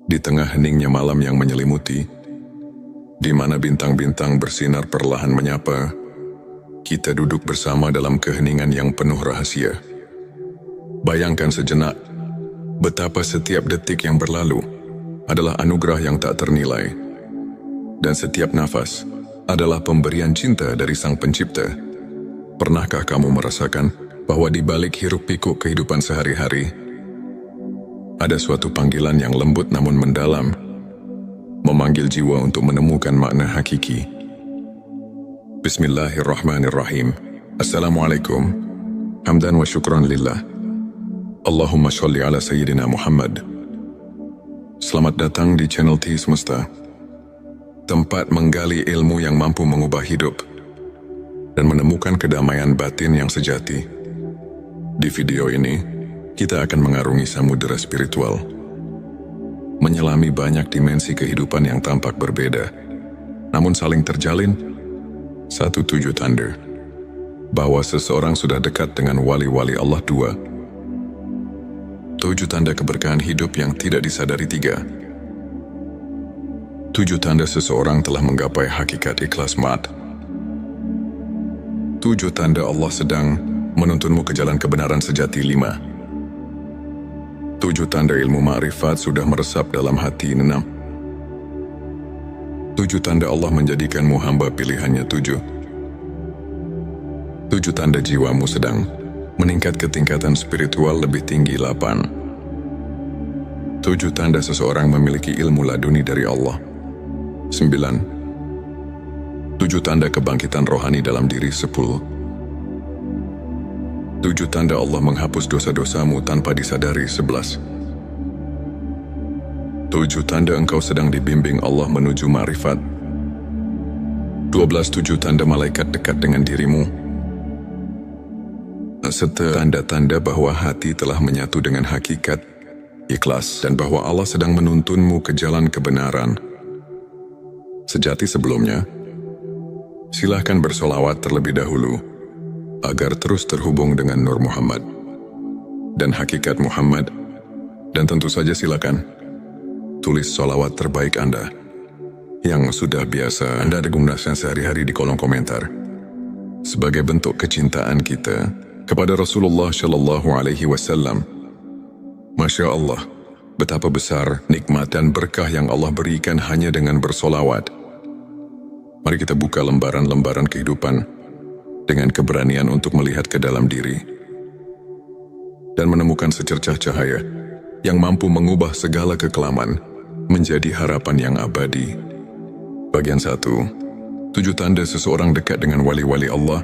Di tengah heningnya malam yang menyelimuti, di mana bintang-bintang bersinar perlahan menyapa, kita duduk bersama dalam keheningan yang penuh rahasia. Bayangkan sejenak, betapa setiap detik yang berlalu adalah anugerah yang tak ternilai, dan setiap nafas adalah pemberian cinta dari Sang Pencipta. Pernahkah kamu merasakan bahwa di balik hiruk-pikuk kehidupan sehari-hari, ada suatu panggilan yang lembut namun mendalam, memanggil jiwa untuk menemukan makna hakiki? Bismillahirrahmanirrahim. Assalamualaikum. Hamdan wa syukran lillah. Allahumma sholli ala Sayyidina Muhammad. Selamat datang di channel T Semesta, tempat menggali ilmu yang mampu mengubah hidup dan menemukan kedamaian batin yang sejati. Di video ini, kita akan mengarungi samudera spiritual, menyelami banyak dimensi kehidupan yang tampak berbeda, namun saling terjalin satu tujuh tanda bahwa seseorang sudah dekat dengan wali-wali Allah. 2. 7 tanda keberkahan hidup yang tidak disadari. 3. 7 tanda seseorang telah menggapai hakikat ikhlas mat. 7 tanda Allah sedang menuntunmu ke jalan kebenaran sejati. 5. 7 tanda ilmu ma'rifat sudah meresap dalam hati. 6. 7 tanda Allah menjadikanmu hamba pilihannya. 7 tanda jiwamu sedang meningkat ke tingkatan spiritual lebih tinggi. 8. 7 tanda seseorang memiliki ilmu laduni dari Allah. 9. 7 tanda kebangkitan rohani dalam diri. 10. 7 tanda Allah menghapus dosa-dosamu tanpa disadari. 11. 7 tanda engkau sedang dibimbing Allah menuju ma'rifat. 12. 7 tanda malaikat dekat dengan dirimu, serta tanda-tanda bahwa hati telah menyatu dengan hakikat ikhlas dan bahwa Allah sedang menuntunmu ke jalan kebenaran sejati. Sebelumnya, silahkan bersolawat terlebih dahulu agar terus terhubung dengan Nur Muhammad dan hakikat Muhammad. Dan tentu saja silakan tulis solawat terbaik Anda yang sudah biasa Anda gunakan sehari-hari di kolom komentar sebagai bentuk kecintaan kita kepada Rasulullah Shallallahu Alaihi Wasallam. Masya Allah, betapa besar nikmat dan berkah yang Allah berikan hanya dengan bersolawat. Mari kita buka lembaran-lembaran kehidupan dengan keberanian untuk melihat ke dalam diri dan menemukan secercah cahaya yang mampu mengubah segala kekelaman menjadi harapan yang abadi. Bagian 1. 7 tanda seseorang dekat dengan wali-wali Allah.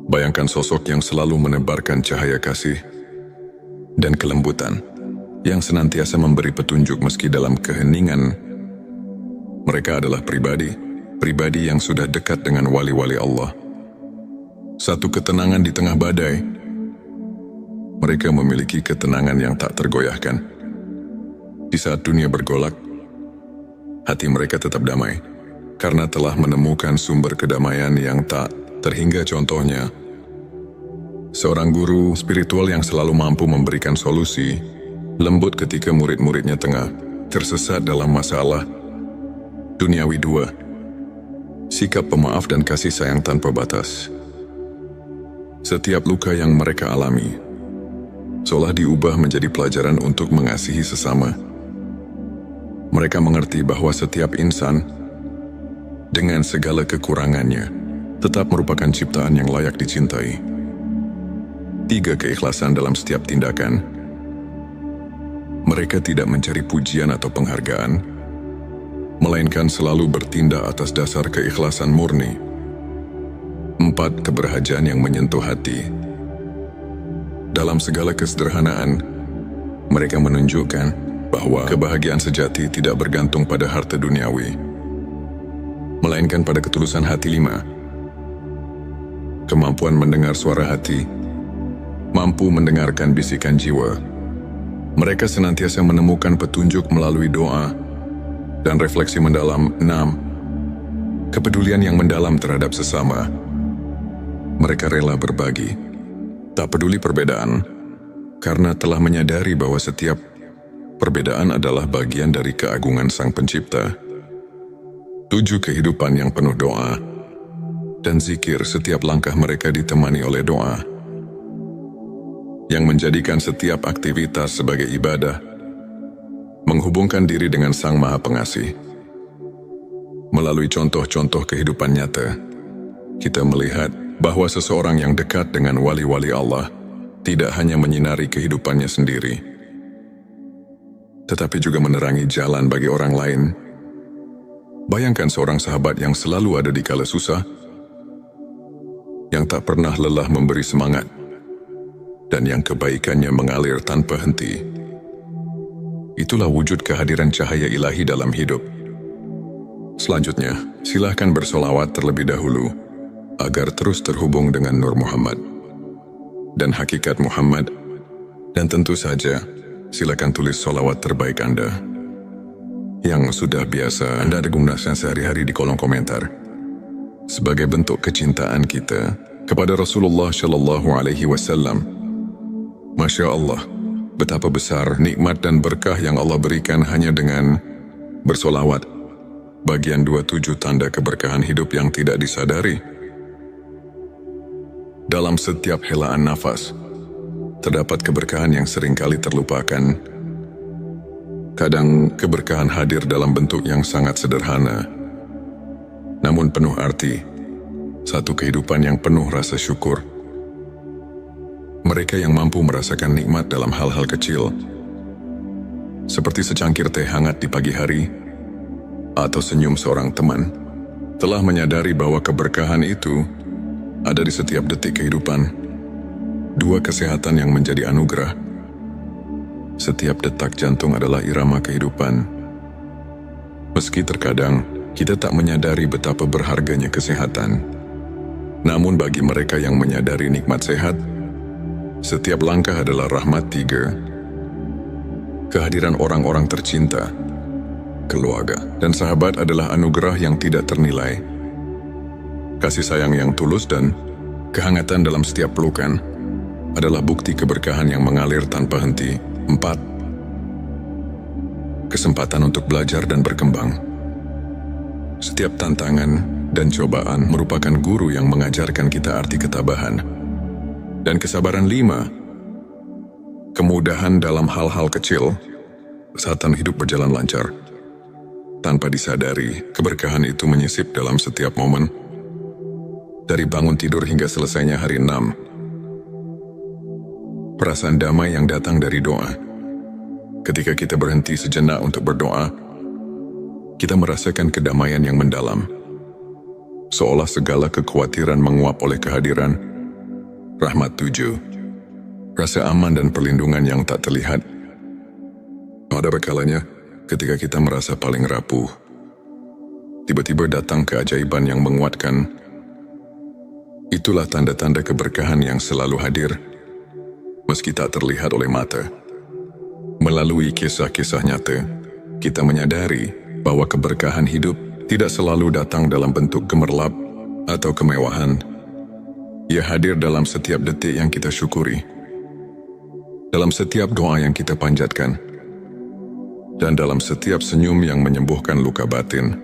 Bayangkan sosok yang selalu menebarkan cahaya kasih dan kelembutan, yang senantiasa memberi petunjuk meski dalam keheningan. Mereka adalah pribadi yang sudah dekat dengan wali-wali Allah. Satu ketenangan di tengah badai. Mereka memiliki ketenangan yang tak tergoyahkan. Di saat dunia bergolak, hati mereka tetap damai, karena telah menemukan sumber kedamaian yang tak terhingga. Contohnya, seorang guru spiritual yang selalu mampu memberikan solusi lembut ketika murid-muridnya tengah tersesat dalam masalah duniawi. 2. Sikap pemaaf dan kasih sayang tanpa batas. Setiap luka yang mereka alami seolah diubah menjadi pelajaran untuk mengasihi sesama. Mereka mengerti bahwa setiap insan, dengan segala kekurangannya, tetap merupakan ciptaan yang layak dicintai. 3. Keikhlasan dalam setiap tindakan. Mereka tidak mencari pujian atau penghargaan, melainkan selalu bertindak atas dasar keikhlasan murni. 4. Keberhajaan yang menyentuh hati. Dalam segala kesederhanaan, mereka menunjukkan bahwa kebahagiaan sejati tidak bergantung pada harta duniawi, melainkan pada ketulusan hati. 5. Kemampuan mendengar suara hati. Mampu mendengarkan bisikan jiwa. Mereka senantiasa menemukan petunjuk melalui doa dan refleksi mendalam. 6. Kepedulian yang mendalam terhadap sesama. Mereka rela berbagi, tak peduli perbedaan, karena telah menyadari bahwa setiap Perbedaan adalah bagian dari keagungan Sang Pencipta. 7 kehidupan yang penuh doa dan zikir, setiap langkah mereka ditemani oleh doa, yang menjadikan setiap aktivitas sebagai ibadah, menghubungkan diri dengan Sang Maha Pengasih. Melalui contoh-contoh kehidupan nyata, kita melihat bahwa seseorang yang dekat dengan wali-wali Allah tidak hanya menyinari kehidupannya sendiri, tetapi juga menerangi jalan bagi orang lain. Bayangkan seorang sahabat yang selalu ada di kala susah, yang tak pernah lelah memberi semangat, dan yang kebaikannya mengalir tanpa henti. Itulah wujud kehadiran cahaya ilahi dalam hidup. Selanjutnya, silahkan bersolawat terlebih dahulu, agar terus terhubung dengan Nur Muhammad dan hakikat Muhammad. Dan tentu saja, silakan tulis solawat terbaik Anda yang sudah biasa Anda gunakan sehari-hari di kolom komentar, sebagai bentuk kecintaan kita kepada Rasulullah Shallallahu Alaihi Wasallam. Masya Allah, betapa besar nikmat dan berkah yang Allah berikan hanya dengan bersolawat. Bagian 27 tanda keberkahan hidup yang tidak disadari. Dalam setiap helaan nafas, terdapat keberkahan yang seringkali terlupakan. Kadang keberkahan hadir dalam bentuk yang sangat sederhana, namun penuh arti. Satu kehidupan yang penuh rasa syukur. Mereka yang mampu merasakan nikmat dalam hal-hal kecil, seperti secangkir teh hangat di pagi hari, atau senyum seorang teman, telah menyadari bahwa keberkahan itu ada di setiap detik kehidupan. 2 kesehatan yang menjadi anugerah. Setiap detak jantung adalah irama kehidupan. Meski terkadang kita tak menyadari betapa berharganya kesehatan, namun bagi mereka yang menyadari nikmat sehat, setiap langkah adalah rahmat. 3. Kehadiran orang-orang tercinta, keluarga, dan sahabat adalah anugerah yang tidak ternilai. Kasih sayang yang tulus dan kehangatan dalam setiap pelukan adalah bukti keberkahan yang mengalir tanpa henti. 4. Kesempatan untuk belajar dan berkembang. Setiap tantangan dan cobaan merupakan guru yang mengajarkan kita arti ketabahan dan kesabaran. 5. Kemudahan dalam hal-hal kecil saat hidup berjalan lancar. Tanpa disadari, keberkahan itu menyisip dalam setiap momen, dari bangun tidur hingga selesainya hari. 6. Perasaan damai yang datang dari doa. Ketika kita berhenti sejenak untuk berdoa, kita merasakan kedamaian yang mendalam, seolah segala kekhawatiran menguap oleh kehadiran rahmat. 7. Rasa aman dan perlindungan yang tak terlihat. Ada kalanya ketika kita merasa paling rapuh, tiba-tiba datang keajaiban yang menguatkan. Itulah tanda-tanda keberkahan yang selalu hadir, meski tak terlihat oleh mata. Melalui kisah-kisah nyata, kita menyadari bahwa keberkahan hidup tidak selalu datang dalam bentuk gemerlap atau kemewahan. Ia hadir dalam setiap detik yang kita syukuri, dalam setiap doa yang kita panjatkan, dan dalam setiap senyum yang menyembuhkan luka batin.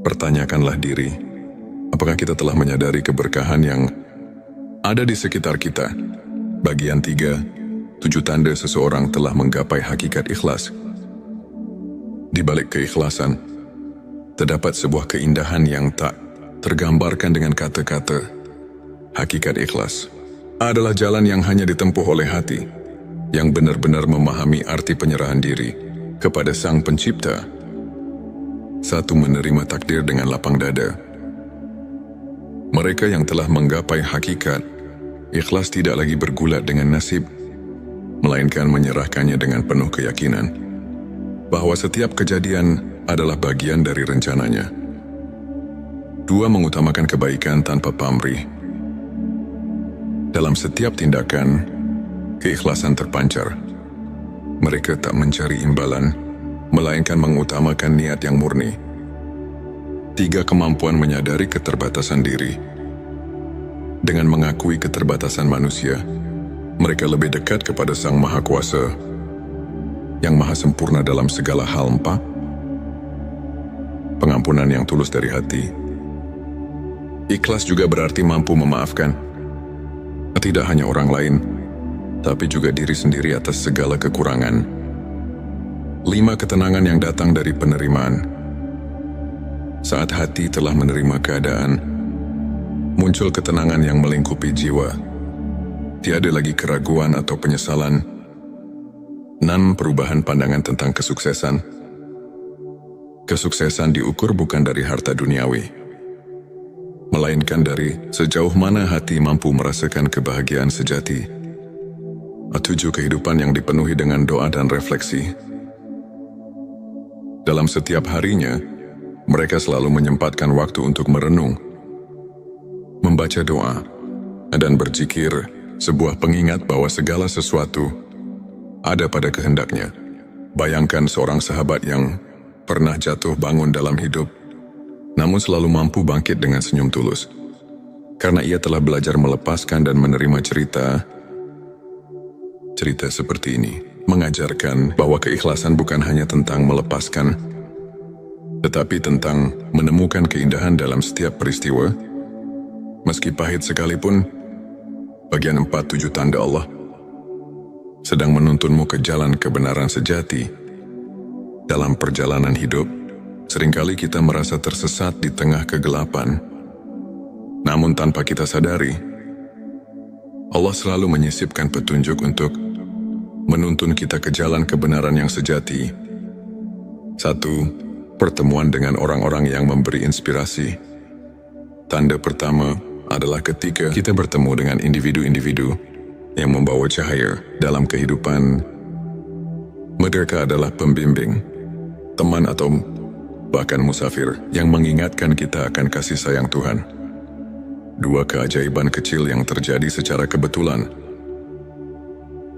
Pertanyakanlah diri, apakah kita telah menyadari keberkahan yang ada di sekitar kita? Bagian 3, 7 tanda seseorang telah menggapai hakikat ikhlas. Di balik keikhlasan, terdapat sebuah keindahan yang tak tergambarkan dengan kata-kata. Hakikat ikhlas adalah jalan yang hanya ditempuh oleh hati, yang benar-benar memahami arti penyerahan diri kepada Sang Pencipta. 1. Menerima takdir dengan lapang dada. Mereka yang telah menggapai hakikat ikhlas tidak lagi bergulat dengan nasib, melainkan menyerahkannya dengan penuh keyakinan bahwa setiap kejadian adalah bagian dari rencananya. 2. Mengutamakan kebaikan tanpa pamrih. Dalam setiap tindakan, keikhlasan terpancar. Mereka tak mencari imbalan, melainkan mengutamakan niat yang murni. 3. Kemampuan menyadari keterbatasan diri. Dengan mengakui keterbatasan manusia, mereka lebih dekat kepada Sang Maha Kuasa. yang maha sempurna dalam segala hal. 4. Pengampunan yang tulus dari hati. Ikhlas juga berarti mampu memaafkan, tidak hanya orang lain, tapi juga diri sendiri atas segala kekurangan. 5. Ketenangan yang datang dari penerimaan. Saat hati telah menerima keadaan, muncul ketenangan yang melingkupi jiwa. Tiada lagi keraguan atau penyesalan. 6. Perubahan pandangan tentang kesuksesan. Kesuksesan diukur bukan dari harta duniawi, melainkan dari sejauh mana hati mampu merasakan kebahagiaan sejati. 7. Kehidupan yang dipenuhi dengan doa dan refleksi. Dalam setiap harinya, mereka selalu menyempatkan waktu untuk merenung, membaca doa, dan berzikir, sebuah pengingat bahwa segala sesuatu ada pada kehendaknya. Bayangkan seorang sahabat yang pernah jatuh bangun dalam hidup, namun selalu mampu bangkit dengan senyum tulus. Karena ia telah belajar melepaskan dan menerima cerita seperti ini. Mengajarkan bahwa keikhlasan bukan hanya tentang melepaskan, tetapi tentang menemukan keindahan dalam setiap peristiwa, meski pahit sekalipun. Bagian 4. 7 tanda Allah sedang menuntunmu ke jalan kebenaran sejati. Dalam perjalanan hidup, seringkali kita merasa tersesat di tengah kegelapan. Namun tanpa kita sadari, Allah selalu menyisipkan petunjuk untuk menuntun kita ke jalan kebenaran yang sejati. 1. Pertemuan dengan orang-orang yang memberi inspirasi. Tanda pertama adalah ketika kita bertemu dengan individu-individu yang membawa cahaya dalam kehidupan. Mereka adalah pembimbing, teman atau bahkan musafir yang mengingatkan kita akan kasih sayang Tuhan. 2. Keajaiban kecil yang terjadi secara kebetulan.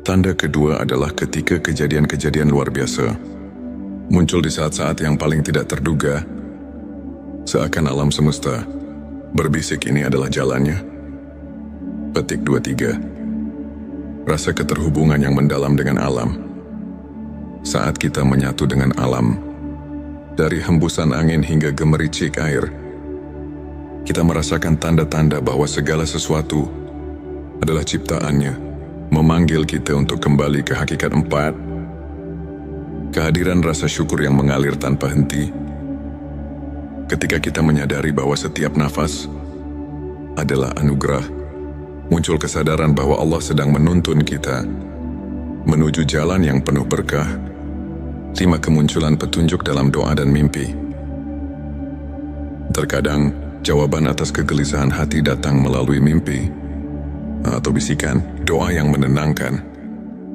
Tanda kedua adalah ketika kejadian-kejadian luar biasa muncul di saat-saat yang paling tidak terduga, seakan alam semesta berbisik ini adalah jalannya. Petik 23. Rasa keterhubungan yang mendalam dengan alam. Saat kita menyatu dengan alam, dari hembusan angin hingga gemericik air, kita merasakan tanda-tanda bahwa segala sesuatu adalah ciptaannya, memanggil kita untuk kembali ke hakikat. 4. Kehadiran rasa syukur yang mengalir tanpa henti. Ketika kita menyadari bahwa setiap nafas adalah anugerah, muncul kesadaran bahwa Allah sedang menuntun kita menuju jalan yang penuh berkah. 5. Kemunculan petunjuk dalam doa dan mimpi. Terkadang, jawaban atas kegelisahan hati datang melalui mimpi atau bisikan doa yang menenangkan,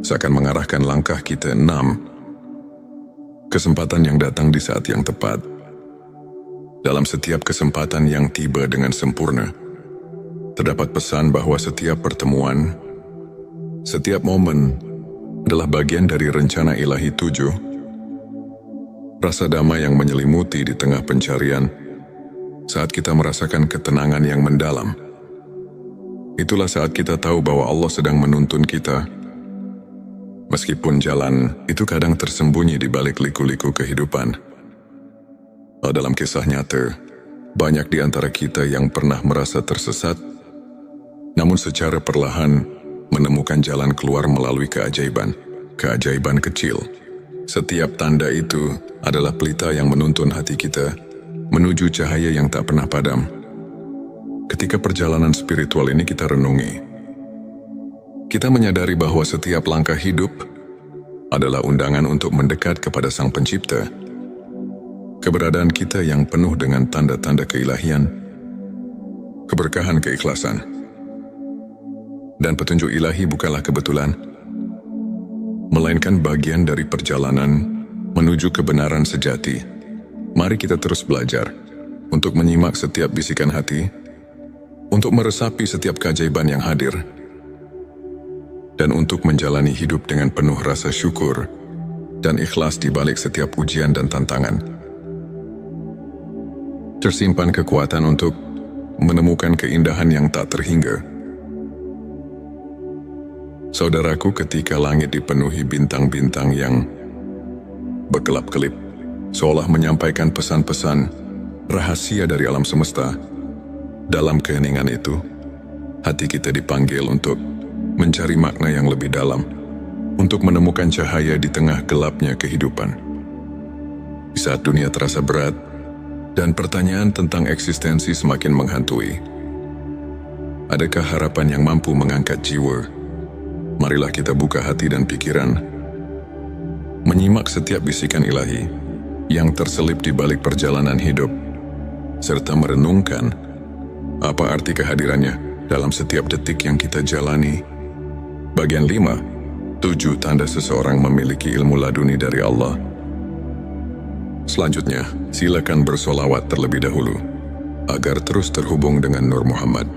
seakan mengarahkan langkah kita. 6. Kesempatan yang datang di saat yang tepat. Dalam setiap kesempatan yang tiba dengan sempurna, terdapat pesan bahwa setiap pertemuan, setiap momen adalah bagian dari rencana ilahi. 7. Rasa damai yang menyelimuti di tengah pencarian. Saat kita merasakan ketenangan yang mendalam, itulah saat kita tahu bahwa Allah sedang menuntun kita. Meskipun jalan itu kadang tersembunyi di balik liku-liku kehidupan. Dalam kisah nyata, banyak di antara kita yang pernah merasa tersesat, namun secara perlahan menemukan jalan keluar melalui keajaiban kecil. Setiap tanda itu adalah pelita yang menuntun hati kita menuju cahaya yang tak pernah padam. Ketika perjalanan spiritual ini kita renungi, kita menyadari bahwa setiap langkah hidup adalah undangan untuk mendekat kepada Sang Pencipta. Keberadaan kita yang penuh dengan tanda-tanda keilahian, keberkahan keikhlasan, dan petunjuk ilahi bukanlah kebetulan, melainkan bagian dari perjalanan menuju kebenaran sejati. Mari kita terus belajar untuk menyimak setiap bisikan hati, untuk meresapi setiap keajaiban yang hadir, dan untuk menjalani hidup dengan penuh rasa syukur dan ikhlas di balik setiap ujian dan tantangan. Tersimpan kekuatan untuk menemukan keindahan yang tak terhingga. Saudaraku, ketika langit dipenuhi bintang-bintang yang berkelap-kelip, seolah menyampaikan pesan-pesan rahasia dari alam semesta. Dalam keheningan itu, hati kita dipanggil untuk mencari makna yang lebih dalam, untuk menemukan cahaya di tengah gelapnya kehidupan. Di saat dunia terasa berat, dan pertanyaan tentang eksistensi semakin menghantui, adakah harapan yang mampu mengangkat jiwa? Marilah kita buka hati dan pikiran, menyimak setiap bisikan ilahi yang terselip di balik perjalanan hidup, serta merenungkan apa arti kehadirannya dalam setiap detik yang kita jalani. Bagian 5, 7 tanda seseorang memiliki ilmu laduni dari Allah. Selanjutnya, silakan bersolawat terlebih dahulu, agar terus terhubung dengan Nur Muhammad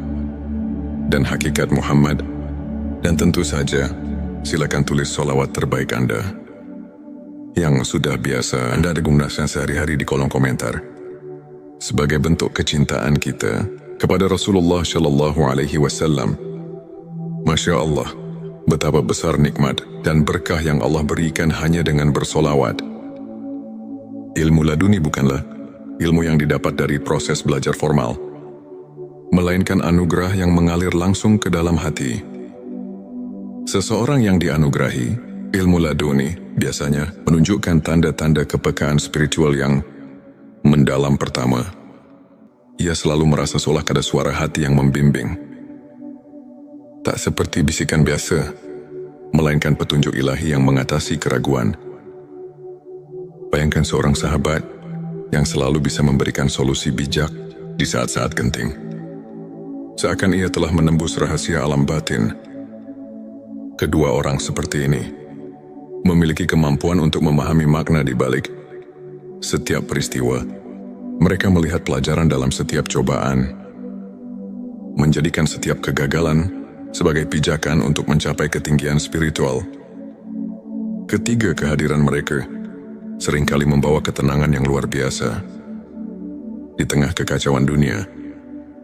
dan hakikat Muhammad. Dan tentu saja, silakan tulis solawat terbaik Anda yang sudah biasa Anda gunakan sehari-hari di kolom komentar, sebagai bentuk kecintaan kita kepada Rasulullah Shallallahu Alaihi Wasallam. Masya Allah, betapa besar nikmat dan berkah yang Allah berikan hanya dengan bersolawat. Ilmu laduni bukanlah ilmu yang didapat dari proses belajar formal, melainkan anugerah yang mengalir langsung ke dalam hati. Seseorang yang dianugerahi ilmu laduni biasanya menunjukkan tanda-tanda kepekaan spiritual yang mendalam. Pertama, ia selalu merasa seolah ada suara hati yang membimbing. Tak seperti bisikan biasa, melainkan petunjuk ilahi yang mengatasi keraguan. Bayangkan seorang sahabat yang selalu bisa memberikan solusi bijak di saat-saat genting. Seakan ia telah menembus rahasia alam batin. Kedua orang seperti ini memiliki kemampuan untuk memahami makna di balik setiap peristiwa. Mereka melihat pelajaran dalam setiap cobaan, menjadikan setiap kegagalan sebagai pijakan untuk mencapai ketinggian spiritual. Ketiga, kehadiran mereka seringkali membawa ketenangan yang luar biasa. Di tengah kekacauan dunia,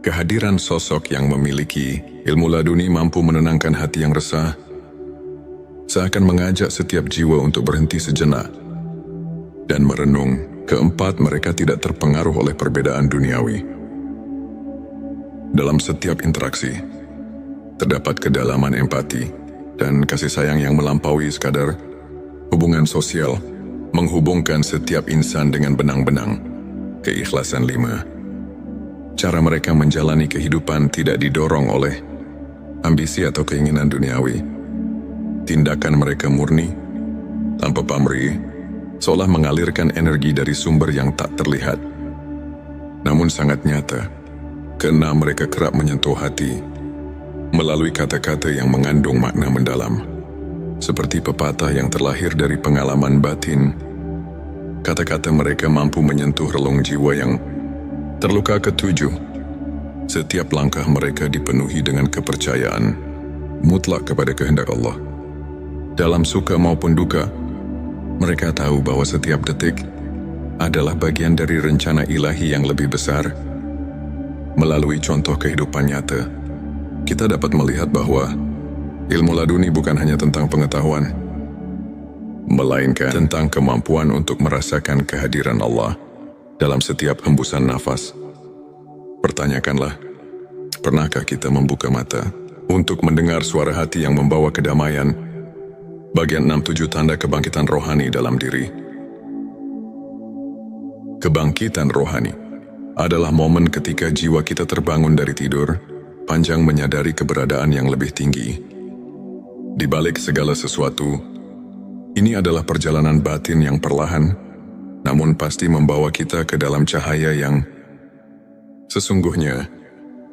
kehadiran sosok yang memiliki ilmu laduni mampu menenangkan hati yang resah, seakan mengajak setiap jiwa untuk berhenti sejenak dan merenung. Keempat, mereka tidak terpengaruh oleh perbedaan duniawi. Dalam setiap interaksi, terdapat kedalaman empati dan kasih sayang yang melampaui sekadar hubungan sosial, menghubungkan setiap insan dengan benang-benang keikhlasan. 5, cara mereka menjalani kehidupan tidak didorong oleh ambisi atau keinginan duniawi. Tindakan mereka murni, tanpa pamrih, seolah mengalirkan energi dari sumber yang tak terlihat, namun sangat nyata. Keenam, mereka kerap menyentuh hati melalui kata-kata yang mengandung makna mendalam, seperti pepatah yang terlahir dari pengalaman batin. Kata-kata mereka mampu menyentuh relung jiwa yang terluka. Ketujuh, setiap langkah mereka dipenuhi dengan kepercayaan mutlak kepada kehendak Allah. Dalam suka maupun duka, mereka tahu bahwa setiap detik adalah bagian dari rencana ilahi yang lebih besar. Melalui contoh kehidupan nyata, kita dapat melihat bahwa ilmu laduni bukan hanya tentang pengetahuan, melainkan tentang kemampuan untuk merasakan kehadiran Allah dalam setiap hembusan nafas. Pertanyakanlah, pernahkah kita membuka mata untuk mendengar suara hati yang membawa kedamaian? Bagian 6-7 tanda kebangkitan rohani dalam diri. Kebangkitan rohani adalah momen ketika jiwa kita terbangun dari tidur panjang menyadari keberadaan yang lebih tinggi. Di balik segala sesuatu, ini adalah perjalanan batin yang perlahan, namun pasti membawa kita ke dalam cahaya yang sesungguhnya.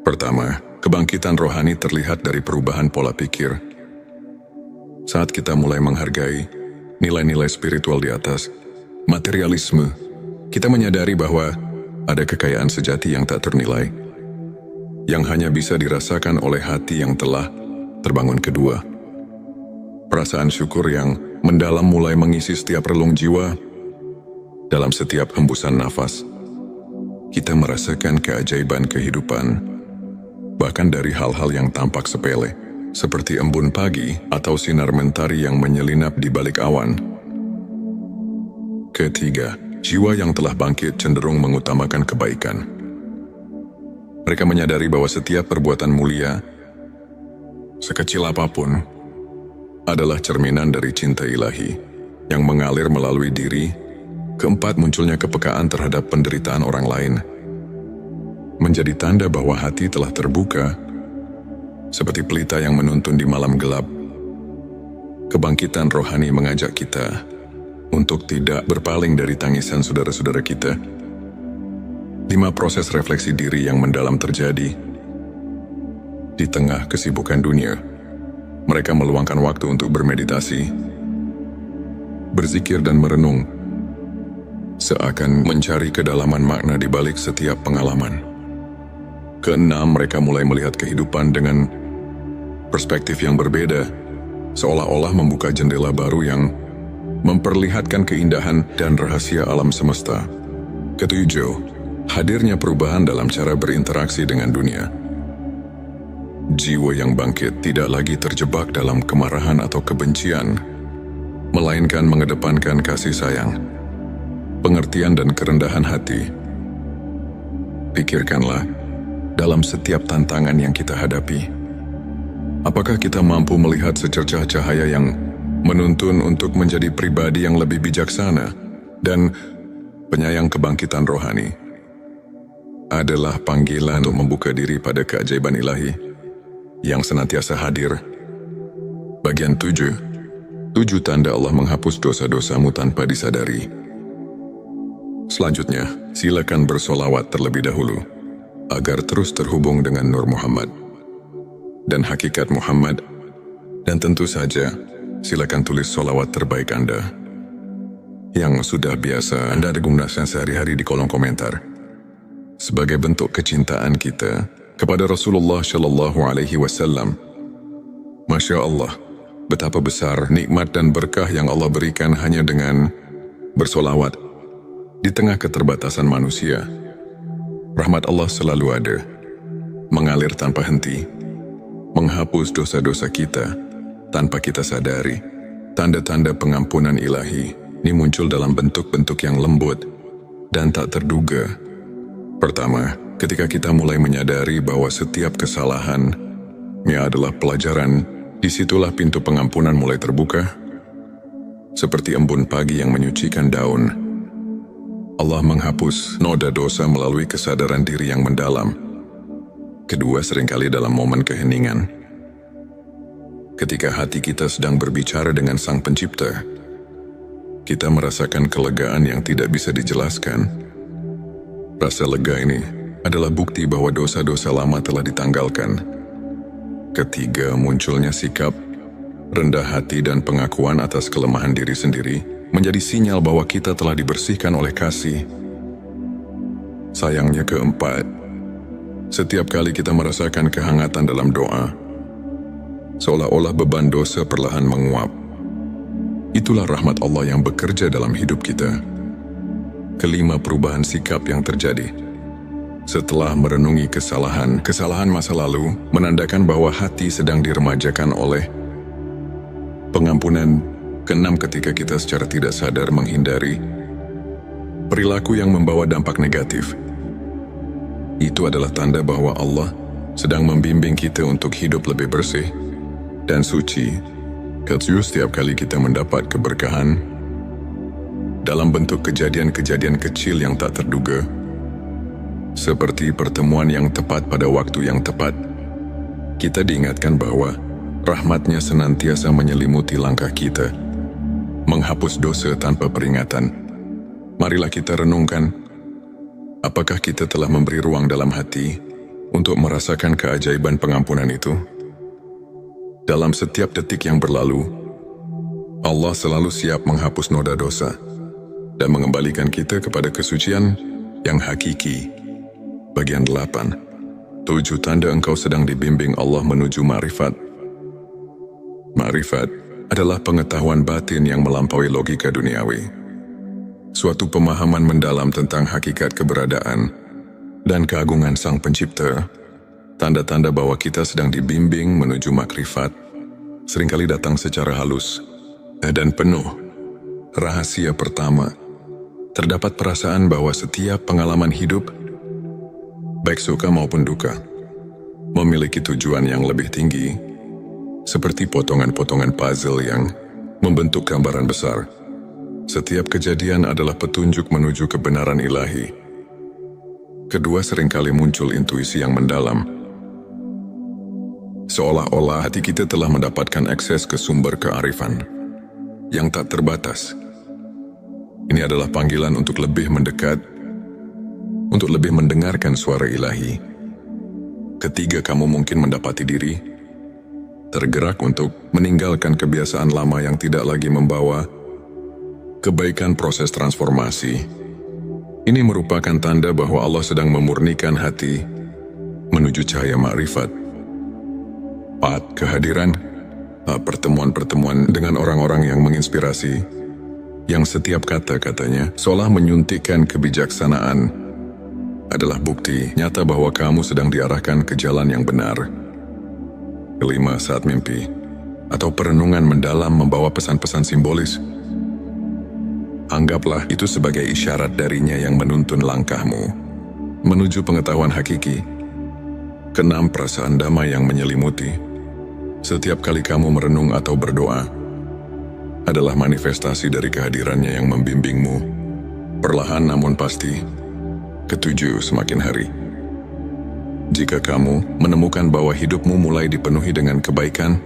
Pertama, kebangkitan rohani terlihat dari perubahan pola pikir. Saat kita mulai menghargai nilai-nilai spiritual di atas materialisme, kita menyadari bahwa ada kekayaan sejati yang tak ternilai, yang hanya bisa dirasakan oleh hati yang telah terbangun. Kedua, perasaan syukur yang mendalam mulai mengisi setiap relung jiwa. Dalam setiap hembusan nafas, kita merasakan keajaiban kehidupan, bahkan dari hal-hal yang tampak sepele, seperti embun pagi atau sinar mentari yang menyelinap di balik awan. Ketiga, jiwa yang telah bangkit cenderung mengutamakan kebaikan. Mereka menyadari bahwa setiap perbuatan mulia, sekecil apapun, adalah cerminan dari cinta ilahi yang mengalir melalui diri. Keempat, munculnya kepekaan terhadap penderitaan orang lain menjadi tanda bahwa hati telah terbuka, seperti pelita yang menuntun di malam gelap. Kebangkitan rohani mengajak kita untuk tidak berpaling dari tangisan saudara-saudara kita. 5. Proses refleksi diri yang mendalam terjadi. Di tengah kesibukan dunia, mereka meluangkan waktu untuk bermeditasi, berzikir dan merenung, seakan mencari kedalaman makna di balik setiap pengalaman. Keenam, mereka mulai melihat kehidupan dengan perspektif yang berbeda, seolah-olah membuka jendela baru yang memperlihatkan keindahan dan rahasia alam semesta. Ketujuh, hadirnya perubahan dalam cara berinteraksi dengan dunia. Jiwa yang bangkit tidak lagi terjebak dalam kemarahan atau kebencian, melainkan mengedepankan kasih sayang, pengertian dan kerendahan hati. Pikirkanlah, dalam setiap tantangan yang kita hadapi, apakah kita mampu melihat secercah cahaya yang menuntun untuk menjadi pribadi yang lebih bijaksana dan penyayang? Kebangkitan rohani adalah panggilan untuk membuka diri pada keajaiban ilahi yang senantiasa hadir. Bagian 7. 7 tanda Allah menghapus dosa-dosamu tanpa disadari. Selanjutnya, silakan bersolawat terlebih dahulu agar terus terhubung dengan Nur Muhammad dan hakikat Muhammad. Dan tentu saja, silakan tulis solawat terbaik Anda yang sudah biasa Anda gunakan sehari-hari di kolom komentar, sebagai bentuk kecintaan kita kepada Rasulullah Shallallahu Alaihi Wasallam. Masya Allah, betapa besar nikmat dan berkah yang Allah berikan hanya dengan bersolawat di tengah keterbatasan manusia. Rahmat Allah selalu ada, mengalir tanpa henti, menghapus dosa-dosa kita tanpa kita sadari. Tanda-tanda pengampunan ilahi ini muncul dalam bentuk-bentuk yang lembut dan tak terduga. Pertama, ketika kita mulai menyadari bahwa setiap kesalahannya adalah pelajaran, disitulah pintu pengampunan mulai terbuka. Seperti embun pagi yang menyucikan daun, Allah menghapus noda dosa melalui kesadaran diri yang mendalam. Kedua, seringkali dalam momen keheningan, ketika hati kita sedang berbicara dengan Sang Pencipta, kita merasakan kelegaan yang tidak bisa dijelaskan. Rasa lega ini adalah bukti bahwa dosa-dosa lama telah ditanggalkan. Ketiga, munculnya sikap rendah hati dan pengakuan atas kelemahan diri sendiri menjadi sinyal bahwa kita telah dibersihkan oleh kasih. Sayangnya, keempat, setiap kali kita merasakan kehangatan dalam doa, seolah-olah beban dosa perlahan menguap. Itulah rahmat Allah yang bekerja dalam hidup kita. Kelima, perubahan sikap yang terjadi setelah merenungi kesalahan masa lalu menandakan bahwa hati sedang diremajakan oleh pengampunan. Keenam, ketika kita secara tidak sadar menghindari perilaku yang membawa dampak negatif, itu adalah tanda bahwa Allah sedang membimbing kita untuk hidup lebih bersih dan suci. Ketujuh, setiap kali kita mendapat keberkahan dalam bentuk kejadian-kejadian kecil yang tak terduga, seperti pertemuan yang tepat pada waktu yang tepat, kita diingatkan bahwa rahmat-Nya senantiasa menyelimuti langkah kita, menghapus dosa tanpa peringatan. Marilah kita renungkan, apakah kita telah memberi ruang dalam hati untuk merasakan keajaiban pengampunan itu? Dalam setiap detik yang berlalu, Allah selalu siap menghapus noda dosa dan mengembalikan kita kepada kesucian yang hakiki. Bagian 8. 7 tanda engkau sedang dibimbing Allah menuju ma'rifat. Ma'rifat adalah pengetahuan batin yang melampaui logika duniawi. Suatu pemahaman mendalam tentang hakikat keberadaan dan keagungan Sang Pencipta. Tanda-tanda bahwa kita sedang dibimbing menuju makrifat seringkali datang secara halus dan penuh rahasia. Pertama, terdapat perasaan bahwa setiap pengalaman hidup, baik suka maupun duka, memiliki tujuan yang lebih tinggi, seperti potongan-potongan puzzle yang membentuk gambaran besar. Setiap kejadian adalah petunjuk menuju kebenaran ilahi. Kedua, seringkali muncul intuisi yang mendalam. Seolah-olah hati kita telah mendapatkan akses ke sumber kearifan yang tak terbatas. Ini adalah panggilan untuk lebih mendekat, untuk lebih mendengarkan suara ilahi. Ketiga, kamu mungkin mendapati diri tergerak untuk meninggalkan kebiasaan lama yang tidak lagi membawa kebaikan. Proses transformasi ini merupakan tanda bahwa Allah sedang memurnikan hati menuju cahaya ma'rifat. 4. Kehadiran pertemuan-pertemuan dengan orang-orang yang menginspirasi, yang setiap kata-katanya seolah menyuntikkan kebijaksanaan, adalah bukti nyata bahwa kamu sedang diarahkan ke jalan yang benar. 5. Saat mimpi atau perenungan mendalam membawa pesan-pesan simbolis, anggaplah itu sebagai isyarat darinya yang menuntun langkahmu menuju pengetahuan hakiki. 6. Perasaan damai yang menyelimuti setiap kali kamu merenung atau berdoa adalah manifestasi dari kehadirannya yang membimbingmu, perlahan namun pasti. 7. Semakin hari, jika kamu menemukan bahwa hidupmu mulai dipenuhi dengan kebaikan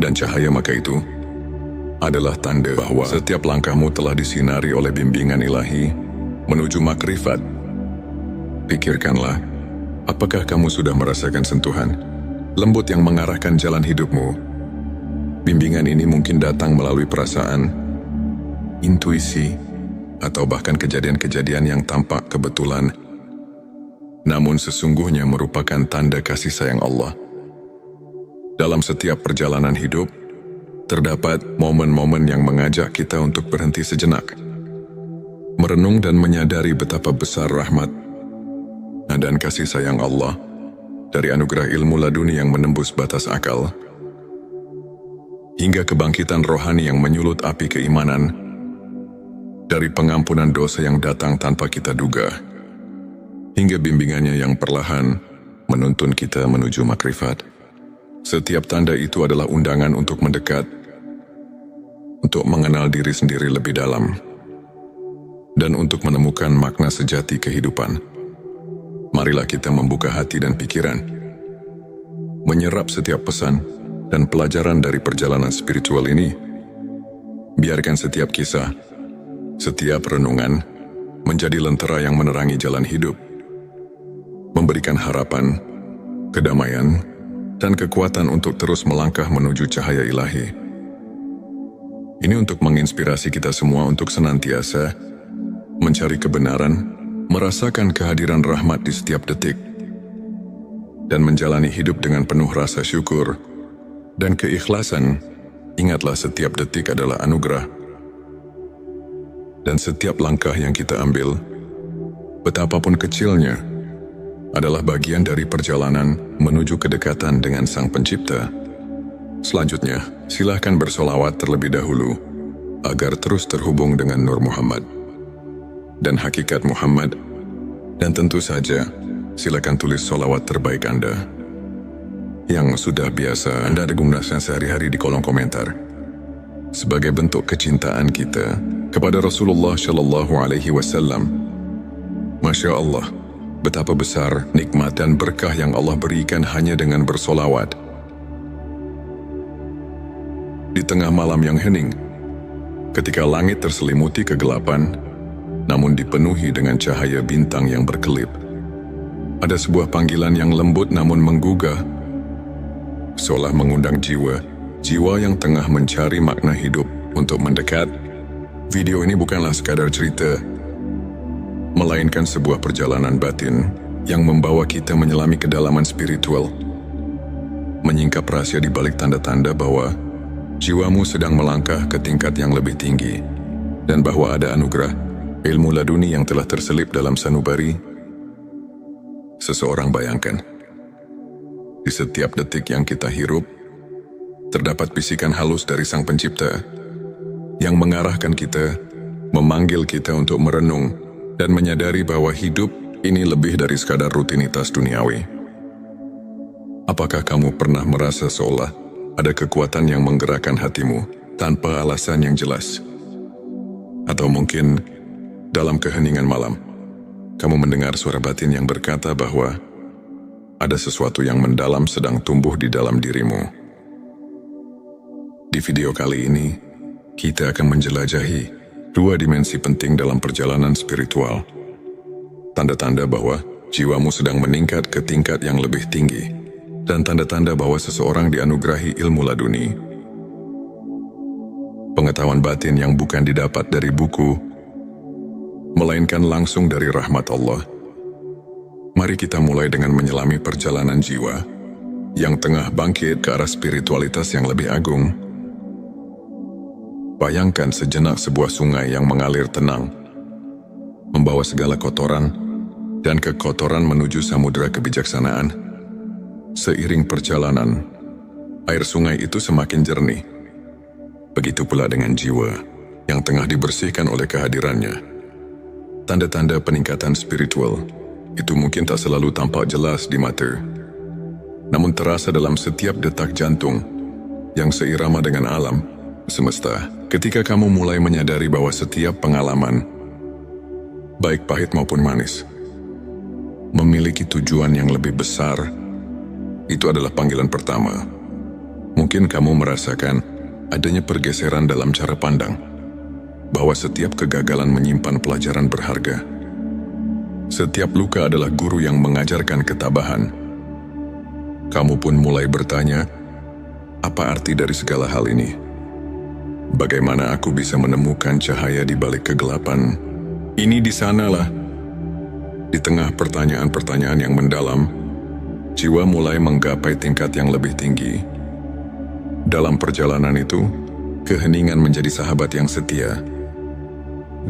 dan cahaya, maka itu adalah tanda bahwa setiap langkahmu telah disinari oleh bimbingan ilahi menuju makrifat. Pikirkanlah, apakah kamu sudah merasakan sentuhan lembut yang mengarahkan jalan hidupmu? Bimbingan ini mungkin datang melalui perasaan, intuisi, atau bahkan kejadian-kejadian yang tampak kebetulan, namun sesungguhnya merupakan tanda kasih sayang Allah. Dalam setiap perjalanan hidup, terdapat momen-momen yang mengajak kita untuk berhenti sejenak, merenung dan menyadari betapa besar rahmat dan kasih sayang Allah, dari anugerah ilmu laduni yang menembus batas akal, hingga kebangkitan rohani yang menyulut api keimanan, dari pengampunan dosa yang datang tanpa kita duga, hingga bimbingannya yang perlahan menuntun kita menuju makrifat. Setiap tanda itu adalah undangan untuk mendekat, untuk mengenal diri sendiri lebih dalam, dan untuk menemukan makna sejati kehidupan. Marilah kita membuka hati dan pikiran, menyerap setiap pesan dan pelajaran dari perjalanan spiritual ini. Biarkan setiap kisah, setiap renungan menjadi lentera yang menerangi jalan hidup, memberikan harapan, kedamaian, dan kekuatan untuk terus melangkah menuju cahaya ilahi. Ini untuk menginspirasi kita semua untuk senantiasa mencari kebenaran, merasakan kehadiran rahmat di setiap detik, dan menjalani hidup dengan penuh rasa syukur dan keikhlasan. Ingatlah, setiap detik adalah anugerah, dan setiap langkah yang kita ambil, betapapun kecilnya, adalah bagian dari perjalanan menuju kedekatan dengan Sang Pencipta. Selanjutnya, silakan bersolawat terlebih dahulu agar terus terhubung dengan Nur Muhammad dan hakikat Muhammad, dan tentu saja silakan tulis solawat terbaik Anda yang sudah biasa Anda gunakan sehari-hari di kolom komentar, sebagai bentuk kecintaan kita kepada Rasulullah Shallallahu Alaihi Wasallam. Masya Allah, betapa besar nikmat dan berkah yang Allah berikan hanya dengan bersolawat. Di tengah malam yang hening, ketika langit terselimuti kegelapan, namun dipenuhi dengan cahaya bintang yang berkelip, ada sebuah panggilan yang lembut namun menggugah, seolah mengundang jiwa yang tengah mencari makna hidup untuk mendekat. Video ini bukanlah sekadar cerita, melainkan sebuah perjalanan batin yang membawa kita menyelami kedalaman spiritual, menyingkap rahasia di balik tanda-tanda bahwa jiwamu sedang melangkah ke tingkat yang lebih tinggi, dan bahwa ada anugerah ilmu laduni yang telah terselip dalam sanubari seseorang. Bayangkan, di setiap detik yang kita hirup, terdapat bisikan halus dari Sang Pencipta yang mengarahkan kita memanggil kita untuk merenung dan menyadari bahwa hidup ini lebih dari sekadar rutinitas duniawi. Apakah kamu pernah merasa seolah ada kekuatan yang menggerakkan hatimu tanpa alasan yang jelas? Atau mungkin dalam keheningan malam, kamu mendengar suara batin yang berkata bahwa ada sesuatu yang mendalam sedang tumbuh di dalam dirimu. Di video kali ini, kita akan menjelajahi dua dimensi penting dalam perjalanan spiritual. Tanda-tanda bahwa jiwamu sedang meningkat ke tingkat yang lebih tinggi, dan tanda-tanda bahwa seseorang dianugerahi ilmu laduni. Pengetahuan batin yang bukan didapat dari buku, melainkan langsung dari rahmat Allah. Mari kita mulai dengan menyelami perjalanan jiwa yang tengah bangkit ke arah spiritualitas yang lebih agung. Bayangkan sejenak sebuah sungai yang mengalir tenang, membawa segala kotoran dan kekotoran menuju samudera kebijaksanaan. Seiring perjalanan, air sungai itu semakin jernih. Begitu pula dengan jiwa yang tengah dibersihkan oleh kehadirannya. Tanda-tanda peningkatan spiritual itu mungkin tak selalu tampak jelas di mata, namun terasa dalam setiap detak jantung yang seirama dengan alam semesta. Ketika kamu mulai menyadari bahwa setiap pengalaman, baik pahit maupun manis, memiliki tujuan yang lebih besar, itu adalah panggilan pertama. Mungkin kamu merasakan adanya pergeseran dalam cara pandang, bahwa setiap kegagalan menyimpan pelajaran berharga. Setiap luka adalah guru yang mengajarkan ketabahan. Kamu pun mulai bertanya, apa arti dari segala hal ini? Bagaimana aku bisa menemukan cahaya di balik kegelapan? Ini di sanalah. Di tengah pertanyaan-pertanyaan yang mendalam, jiwa mulai menggapai tingkat yang lebih tinggi. Dalam perjalanan itu, keheningan menjadi sahabat yang setia.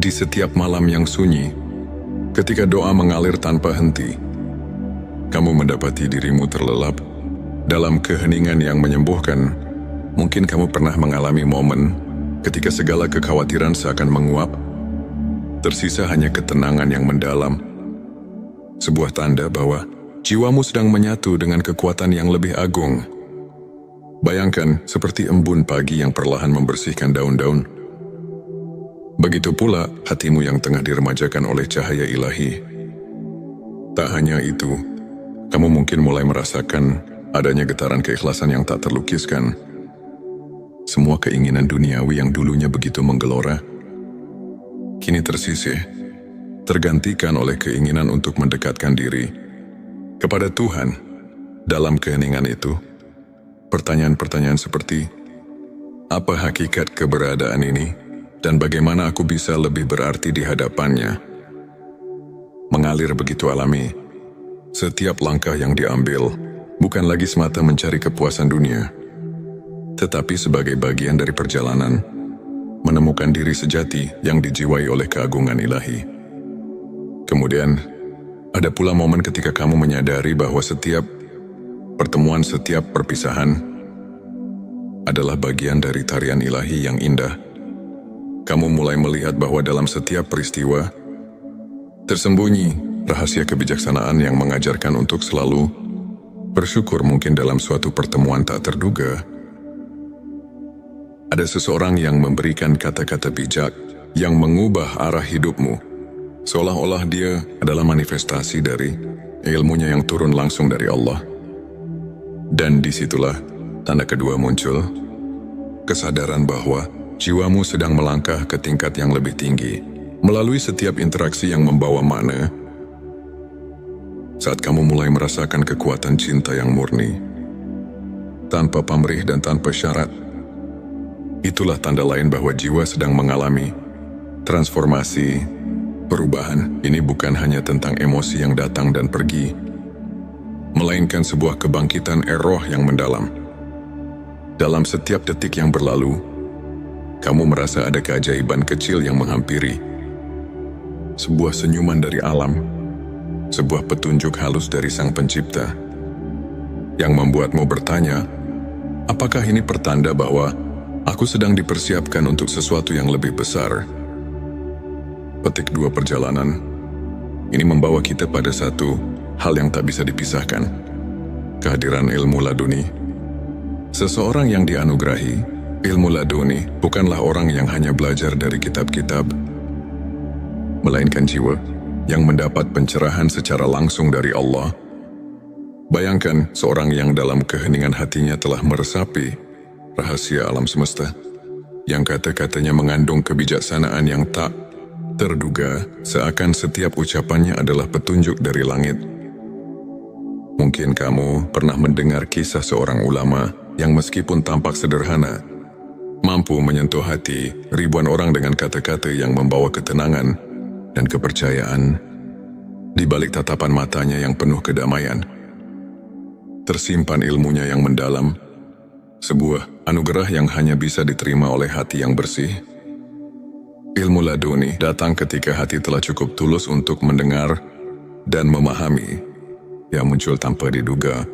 Di setiap malam yang sunyi, ketika doa mengalir tanpa henti, kamu mendapati dirimu terlelap dalam keheningan yang menyembuhkan. Mungkin kamu pernah mengalami momen ketika segala kekhawatiran seakan menguap, tersisa hanya ketenangan yang mendalam. Sebuah tanda bahwa jiwamu sedang menyatu dengan kekuatan yang lebih agung. Bayangkan seperti embun pagi yang perlahan membersihkan daun-daun. Begitu pula hatimu yang tengah diremajakan oleh cahaya ilahi. Tak hanya itu, kamu mungkin mulai merasakan adanya getaran keikhlasan yang tak terlukiskan. Semua keinginan duniawi yang dulunya begitu menggelora, kini tersisih, tergantikan oleh keinginan untuk mendekatkan diri kepada Tuhan. Dalam keheningan itu, pertanyaan-pertanyaan seperti, apa hakikat keberadaan ini dan bagaimana aku bisa lebih berarti di hadapannya, mengalir begitu alami. Setiap langkah yang diambil bukan lagi semata mencari kepuasan dunia, tetapi sebagai bagian dari perjalanan menemukan diri sejati yang dijiwai oleh keagungan ilahi. Kemudian, ada pula momen ketika kamu menyadari bahwa setiap pertemuan, setiap perpisahan adalah bagian dari tarian ilahi yang indah. Kamu mulai melihat bahwa dalam setiap peristiwa tersembunyi rahasia kebijaksanaan yang mengajarkan untuk selalu bersyukur. Mungkin dalam suatu pertemuan tak terduga, ada seseorang yang memberikan kata-kata bijak yang mengubah arah hidupmu, seolah-olah dia adalah manifestasi dari ilmunya yang turun langsung dari Allah. Dan disitulah tanda kedua muncul, kesadaran bahwa jiwamu sedang melangkah ke tingkat yang lebih tinggi melalui setiap interaksi yang membawa makna. Saat kamu mulai merasakan kekuatan cinta yang murni, tanpa pamrih dan tanpa syarat, itulah tanda lain bahwa jiwa sedang mengalami transformasi, perubahan. Ini bukan hanya tentang emosi yang datang dan pergi, melainkan sebuah kebangkitan roh yang mendalam. Dalam setiap detik yang berlalu, kamu merasa ada keajaiban kecil yang menghampiri. Sebuah senyuman dari alam, sebuah petunjuk halus dari Sang Pencipta, yang membuatmu bertanya, apakah ini pertanda bahwa aku sedang dipersiapkan untuk sesuatu yang lebih besar? petik 2 perjalanan. Ini membawa kita pada satu hal yang tak bisa dipisahkan. Kehadiran ilmu laduni. Seseorang yang dianugerahi ilmu laduni bukanlah orang yang hanya belajar dari kitab-kitab, melainkan jiwa yang mendapat pencerahan secara langsung dari Allah. Bayangkan seorang yang dalam keheningan hatinya telah meresapi rahasia alam semesta, yang kata-katanya mengandung kebijaksanaan yang tak terduga, seakan setiap ucapannya adalah petunjuk dari langit. Mungkin kamu pernah mendengar kisah seorang ulama yang meskipun tampak sederhana, mampu menyentuh hati ribuan orang dengan kata-kata yang membawa ketenangan dan kepercayaan. Di balik tatapan matanya yang penuh kedamaian, tersimpan ilmunya yang mendalam, sebuah anugerah yang hanya bisa diterima oleh hati yang bersih. Ilmu laduni datang ketika hati telah cukup tulus untuk mendengar dan memahami, yang muncul tanpa diduga,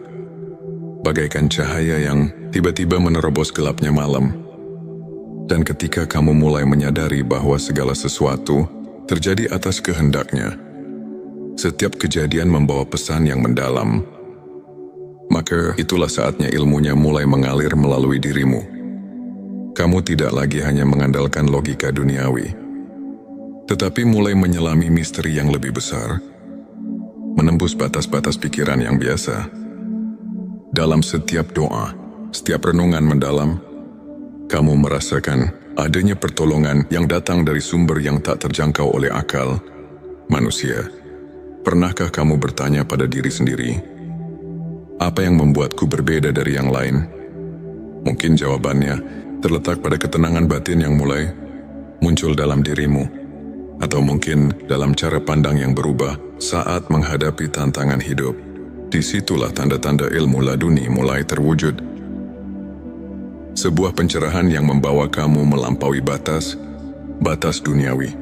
bagaikan cahaya yang tiba-tiba menerobos gelapnya malam. Dan ketika kamu mulai menyadari bahwa segala sesuatu terjadi atas kehendaknya, setiap kejadian membawa pesan yang mendalam, maka itulah saatnya ilmunya mulai mengalir melalui dirimu. Kamu tidak lagi hanya mengandalkan logika duniawi, tetapi mulai menyelami misteri yang lebih besar, menembus batas-batas pikiran yang biasa. Dalam setiap doa, setiap renungan mendalam, kamu merasakan adanya pertolongan yang datang dari sumber yang tak terjangkau oleh akal manusia. Pernahkah kamu bertanya pada diri sendiri, apa yang membuatku berbeda dari yang lain? Mungkin jawabannya terletak pada ketenangan batin yang mulai muncul dalam dirimu, atau mungkin dalam cara pandang yang berubah saat menghadapi tantangan hidup. Disitulah tanda-tanda ilmu laduni mulai terwujud. Sebuah pencerahan yang membawa kamu melampaui batas duniawi,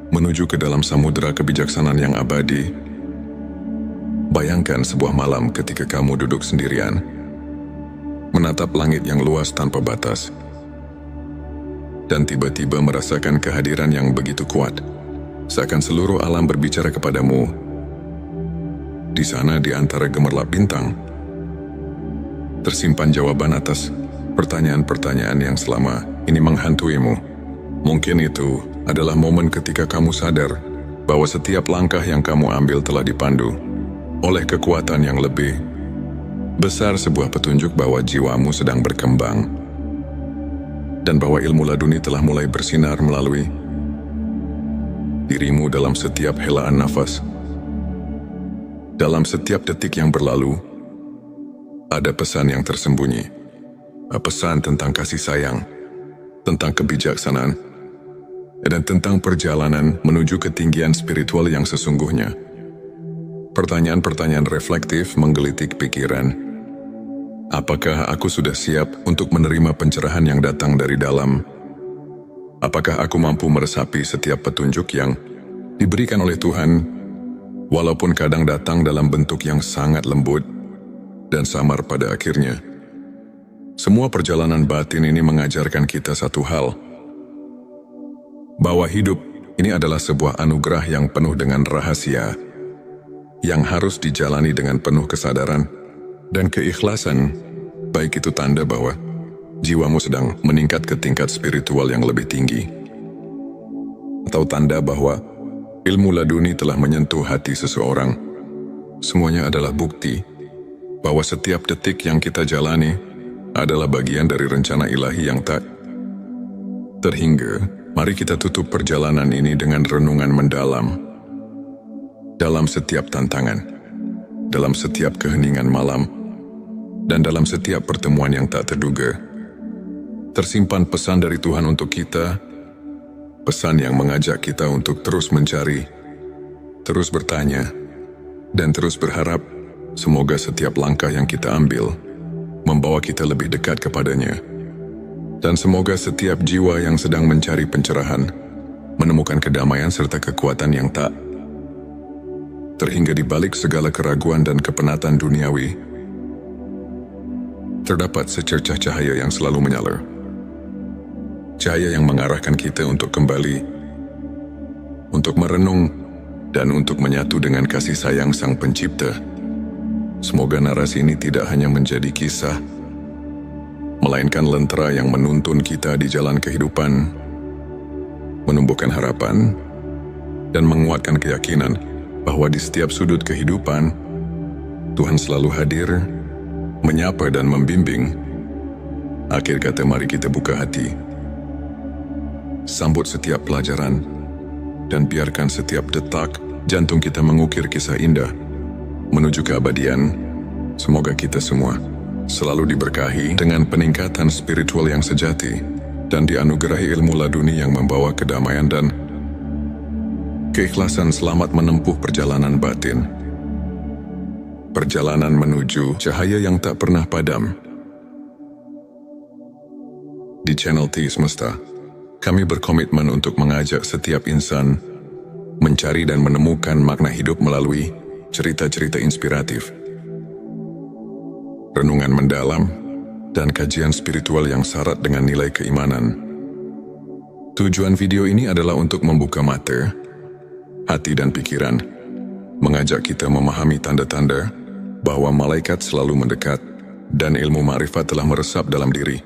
menuju ke dalam samudera kebijaksanaan yang abadi. Bayangkan sebuah malam ketika kamu duduk sendirian, menatap langit yang luas tanpa batas, dan tiba-tiba merasakan kehadiran yang begitu kuat, seakan seluruh alam berbicara kepadamu. Di sana, di antara gemerlap bintang, tersimpan jawaban atas pertanyaan-pertanyaan yang selama ini menghantuimu. Mungkin itu adalah momen ketika kamu sadar bahwa setiap langkah yang kamu ambil telah dipandu oleh kekuatan yang lebih besar, sebuah petunjuk bahwa jiwamu sedang berkembang, dan bahwa ilmu laduni telah mulai bersinar melalui dirimu dalam setiap helaan nafas. Dalam setiap detik yang berlalu, ada pesan yang tersembunyi. Pesan tentang kasih sayang, tentang kebijaksanaan, dan tentang perjalanan menuju ketinggian spiritual yang sesungguhnya. Pertanyaan-pertanyaan reflektif menggelitik pikiran. Apakah aku sudah siap untuk menerima pencerahan yang datang dari dalam? Apakah aku mampu meresapi setiap petunjuk yang diberikan oleh Tuhan, walaupun kadang datang dalam bentuk yang sangat lembut dan samar pada akhirnya? Semua perjalanan batin ini mengajarkan kita satu hal, bahwa hidup ini adalah sebuah anugerah yang penuh dengan rahasia, yang harus dijalani dengan penuh kesadaran dan keikhlasan, baik itu tanda bahwa jiwamu sedang meningkat ke tingkat spiritual yang lebih tinggi, atau tanda bahwa ilmu laduni telah menyentuh hati seseorang. Semuanya adalah bukti bahwa setiap detik yang kita jalani adalah bagian dari rencana ilahi yang tak terhingga. Mari kita tutup perjalanan ini dengan renungan mendalam. Dalam setiap tantangan, dalam setiap keheningan malam, dan dalam setiap pertemuan yang tak terduga, tersimpan pesan dari Tuhan untuk kita, pesan yang mengajak kita untuk terus mencari, terus bertanya, dan terus berharap. Semoga setiap langkah yang kita ambil membawa kita lebih dekat kepadanya, dan semoga setiap jiwa yang sedang mencari pencerahan menemukan kedamaian serta kekuatan yang tak terhingga di balik segala keraguan dan kepenatan duniawi. Terdapat secercah cahaya yang selalu menyala, cahaya yang mengarahkan kita untuk kembali untuk merenung, dan untuk menyatu dengan kasih sayang Sang Pencipta. Semoga narasi ini tidak hanya menjadi kisah, melainkan lentera yang menuntun kita di jalan kehidupan, menumbuhkan harapan, dan menguatkan keyakinan bahwa di setiap sudut kehidupan, Tuhan selalu hadir, menyapa dan membimbing. Akhir kata, mari kita buka hati, sambut setiap pelajaran, dan biarkan setiap detak jantung kita mengukir kisah indah menuju keabadian. Semoga kita semua selalu diberkahi dengan peningkatan spiritual yang sejati dan dianugerahi ilmu laduni yang membawa kedamaian dan keikhlasan selamat menempuh perjalanan batin. Perjalanan menuju cahaya yang tak pernah padam. Di channel T Semesta, kami berkomitmen untuk mengajak setiap insan mencari dan menemukan makna hidup melalui cerita-cerita inspiratif, renungan mendalam, dan kajian spiritual yang syarat dengan nilai keimanan. Tujuan video ini adalah untuk membuka mata, hati dan pikiran, mengajak kita memahami tanda-tanda bahwa malaikat selalu mendekat dan ilmu ma'rifat telah meresap dalam diri.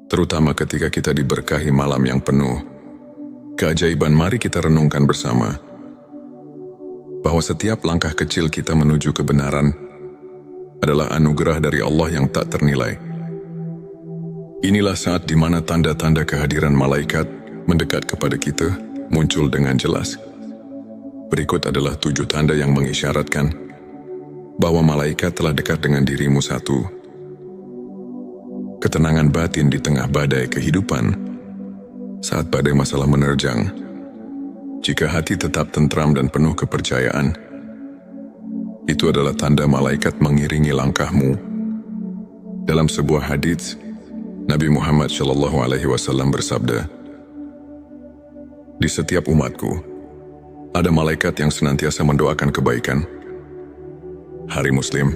Terutama ketika kita diberkahi malam yang penuh keajaiban, mari kita renungkan bersama bahwa setiap langkah kecil kita menuju kebenaran adalah anugerah dari Allah yang tak ternilai. Inilah saat di mana tanda-tanda kehadiran malaikat mendekat kepada kita muncul dengan jelas. Berikut adalah 7 tanda yang mengisyaratkan bahwa malaikat telah dekat dengan dirimu. 1. Ketenangan batin di tengah badai kehidupan. Saat badai masalah menerjang, jika hati tetap tentram dan penuh kepercayaan, itu adalah tanda malaikat mengiringi langkahmu. Dalam sebuah hadits, Nabi Muhammad SAW bersabda, "Di setiap umatku, ada malaikat yang senantiasa mendoakan kebaikan." Hari Muslim,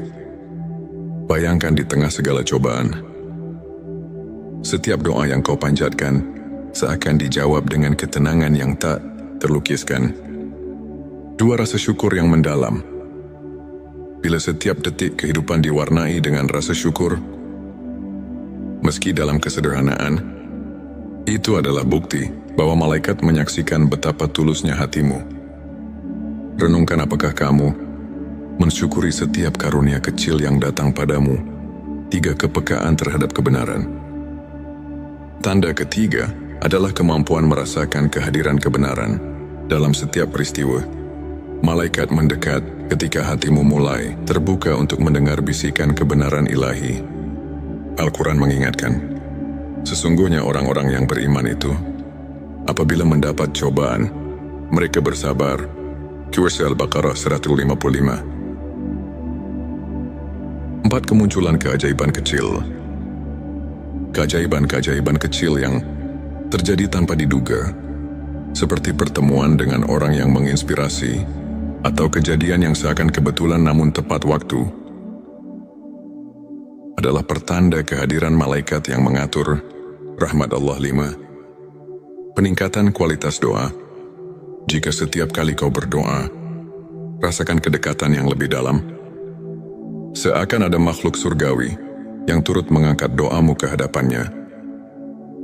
bayangkan di tengah segala cobaan, setiap doa yang kau panjatkan seakan dijawab dengan ketenangan yang tak terlukiskan. 2. Rasa syukur yang mendalam. Bila setiap detik kehidupan diwarnai dengan rasa syukur, meski dalam kesederhanaan, itu adalah bukti bahwa malaikat menyaksikan betapa tulusnya hatimu. Renungkan, apakah kamu mensyukuri setiap karunia kecil yang datang padamu? 3. Kepekaan terhadap kebenaran. Tanda ketiga adalah kemampuan merasakan kehadiran kebenaran dalam setiap peristiwa. Malaikat mendekat ketika hatimu mulai terbuka untuk mendengar bisikan kebenaran ilahi. Al-Quran mengingatkan, sesungguhnya orang-orang yang beriman itu, apabila mendapat cobaan, mereka bersabar. Surah Al-Baqarah 155. 4. Kemunculan keajaiban kecil. Keajaiban-keajaiban kecil yang terjadi tanpa diduga, seperti pertemuan dengan orang yang menginspirasi, atau kejadian yang seakan kebetulan namun tepat waktu, adalah pertanda kehadiran malaikat yang mengatur rahmat Allah. 5. Peningkatan kualitas doa. Jika setiap kali kau berdoa, rasakan kedekatan yang lebih dalam, seakan ada makhluk surgawi yang turut mengangkat doamu ke hadapannya.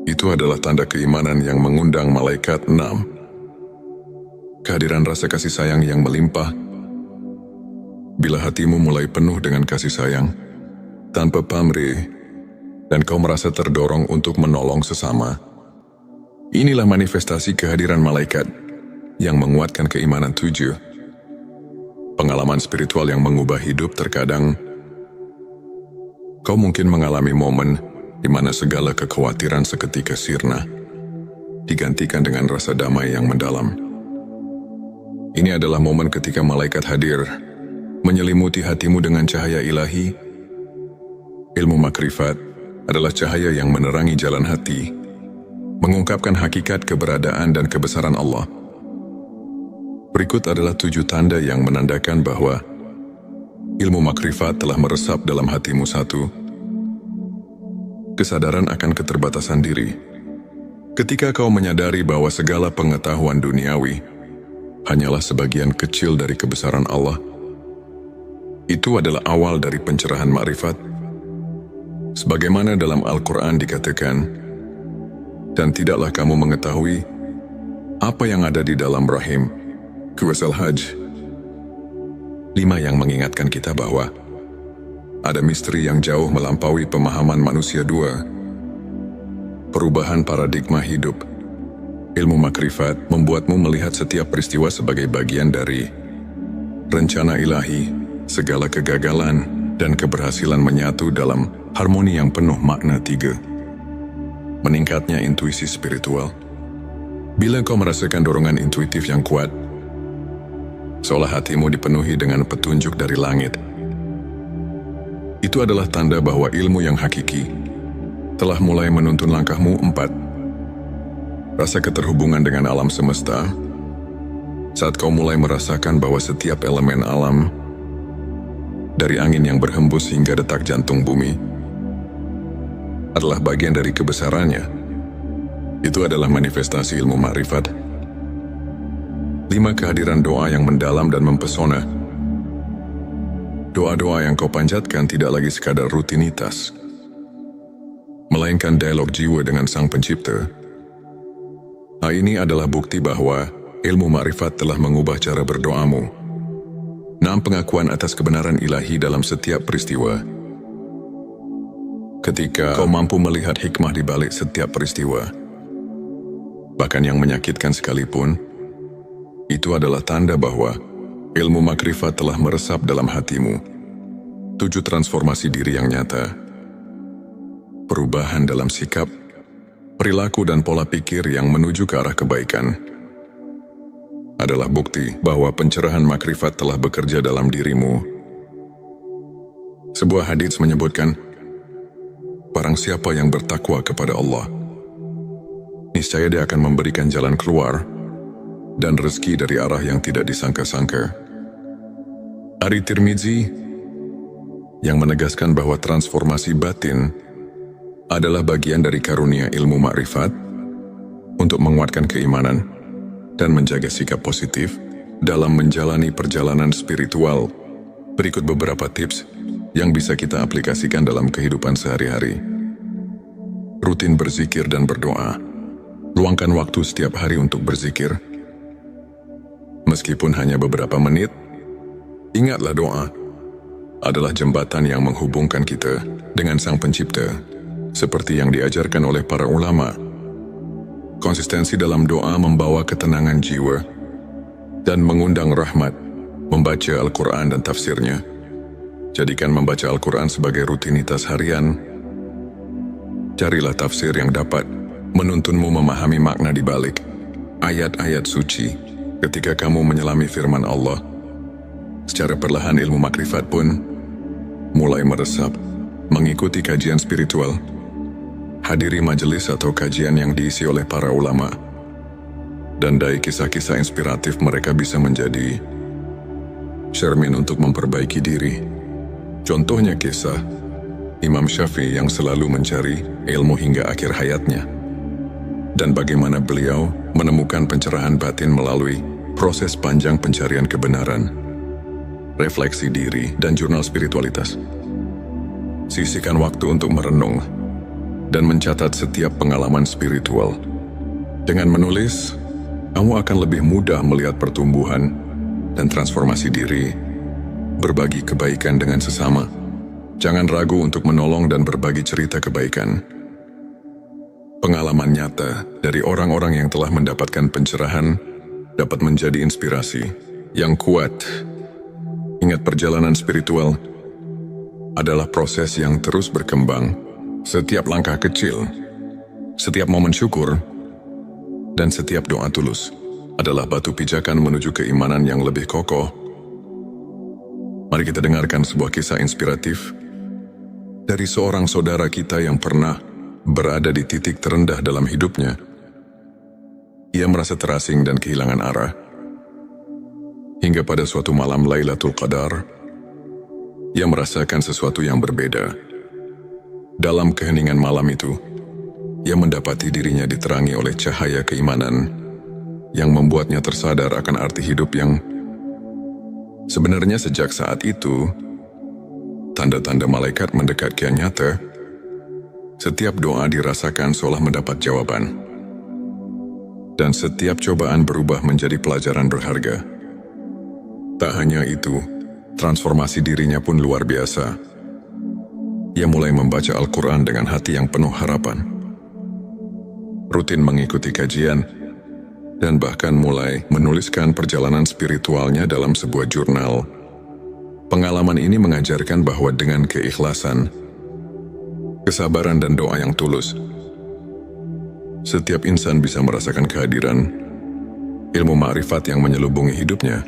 Itu adalah tanda keimanan yang mengundang malaikat. 6. Kehadiran rasa kasih sayang yang melimpah. Bila hatimu mulai penuh dengan kasih sayang, tanpa pamrih, dan kau merasa terdorong untuk menolong sesama, inilah manifestasi kehadiran malaikat yang menguatkan keimanan. 7. Pengalaman spiritual yang mengubah hidup. Terkadang, kau mungkin mengalami momen di mana segala kekhawatiran seketika sirna, digantikan dengan rasa damai yang mendalam. Ini adalah momen ketika malaikat hadir, menyelimuti hatimu dengan cahaya ilahi. Ilmu makrifat adalah cahaya yang menerangi jalan hati, mengungkapkan hakikat keberadaan dan kebesaran Allah. Berikut adalah 7 tanda yang menandakan bahwa ilmu makrifat telah meresap dalam hatimu. 1. Kesadaran akan keterbatasan diri. Ketika kau menyadari bahwa segala pengetahuan duniawi hanyalah sebagian kecil dari kebesaran Allah, itu adalah awal dari pencerahan makrifat. Sebagaimana dalam Al-Quran dikatakan, dan tidaklah kamu mengetahui apa yang ada di dalam rahim. Surah Al-Hajj 5 yang mengingatkan kita bahwa ada misteri yang jauh melampaui pemahaman manusia. 2. Perubahan paradigma hidup. Ilmu makrifat membuatmu melihat setiap peristiwa sebagai bagian dari rencana ilahi. Segala kegagalan dan keberhasilan menyatu dalam harmoni yang penuh makna. 3. Meningkatnya intuisi spiritual. Bila kau merasakan dorongan intuitif yang kuat, seolah hatimu dipenuhi dengan petunjuk dari langit, itu adalah tanda bahwa ilmu yang hakiki telah mulai menuntun langkahmu. 4. Rasa keterhubungan dengan alam semesta. Saat kau mulai merasakan bahwa setiap elemen alam, dari angin yang berhembus hingga detak jantung bumi, adalah bagian dari kebesarannya, itu adalah manifestasi ilmu makrifat. 5. Kehadiran doa yang mendalam dan mempesona. Doa-doa yang kau panjatkan tidak lagi sekadar rutinitas, melainkan dialog jiwa dengan Sang Pencipta. Hal ini adalah bukti bahwa ilmu makrifat telah mengubah cara berdoamu. 6. Pengakuan atas kebenaran ilahi dalam setiap peristiwa. Ketika kau mampu melihat hikmah di balik setiap peristiwa, bahkan yang menyakitkan sekalipun, itu adalah tanda bahwa ilmu makrifat telah meresap dalam hatimu. 7. Transformasi diri yang nyata. Perubahan dalam sikap, perilaku dan pola pikir yang menuju ke arah kebaikan adalah bukti bahwa pencerahan makrifat telah bekerja dalam dirimu. Sebuah hadits menyebutkan, barang siapa yang bertakwa kepada Allah, niscaya dia akan memberikan jalan keluar dan rezeki dari arah yang tidak disangka-sangka. Hadits Tirmizi yang menegaskan bahwa transformasi batin adalah bagian dari karunia ilmu makrifat untuk menguatkan keimanan dan menjaga sikap positif dalam menjalani perjalanan spiritual. Berikut beberapa tips yang bisa kita aplikasikan dalam kehidupan sehari-hari. Rutin berzikir dan berdoa. Luangkan waktu setiap hari untuk berzikir. Meskipun hanya beberapa menit, ingatlah doa adalah jembatan yang menghubungkan kita dengan Sang Pencipta, seperti yang diajarkan oleh para ulama. Konsistensi dalam doa membawa ketenangan jiwa dan mengundang rahmat. Membaca Al-Quran dan tafsirnya. Jadikan membaca Al-Quran sebagai rutinitas harian. Carilah tafsir yang dapat menuntunmu memahami makna di balik ayat-ayat suci. Ketika kamu menyelami firman Allah, secara perlahan ilmu makrifat pun mulai meresap. Mengikuti kajian spiritual. Hadiri majelis atau kajian yang diisi oleh para ulama. Dan dari kisah-kisah inspiratif mereka bisa menjadi cermin untuk memperbaiki diri. Contohnya kisah Imam Syafi'i yang selalu mencari ilmu hingga akhir hayatnya. Dan bagaimana beliau menemukan pencerahan batin melalui proses panjang pencarian kebenaran, refleksi diri, dan jurnal spiritualitas. Sisihkan waktu untuk merenung dan mencatat setiap pengalaman spiritual. Dengan menulis, kamu akan lebih mudah melihat pertumbuhan dan transformasi diri. Berbagi kebaikan dengan sesama. Jangan ragu untuk menolong dan berbagi cerita kebaikan. Pengalaman nyata dari orang-orang yang telah mendapatkan pencerahan dapat menjadi inspirasi yang kuat. Ingat, perjalanan spiritual adalah proses yang terus berkembang. Setiap langkah kecil, setiap momen syukur, dan setiap doa tulus adalah batu pijakan menuju keimanan yang lebih kokoh. Mari kita dengarkan sebuah kisah inspiratif dari seorang saudara kita yang pernah berada di titik terendah dalam hidupnya. Ia merasa terasing dan kehilangan arah. Hingga pada suatu malam Lailatul Qadar, ia merasakan sesuatu yang berbeda. Dalam keheningan malam itu, ia mendapati dirinya diterangi oleh cahaya keimanan yang membuatnya tersadar akan arti hidup yang sebenarnya sejak saat itu, tanda-tanda malaikat mendekat kian nyata. Setiap doa dirasakan seolah mendapat jawaban. Dan setiap cobaan berubah menjadi pelajaran berharga. Tak hanya itu, transformasi dirinya pun luar biasa. Ia mulai membaca Al-Quran dengan hati yang penuh harapan. Rutin mengikuti kajian, dan bahkan mulai menuliskan perjalanan spiritualnya dalam sebuah jurnal. Pengalaman ini mengajarkan bahwa dengan keikhlasan, kesabaran dan doa yang tulus, setiap insan bisa merasakan kehadiran ilmu ma'rifat yang menyelubungi hidupnya.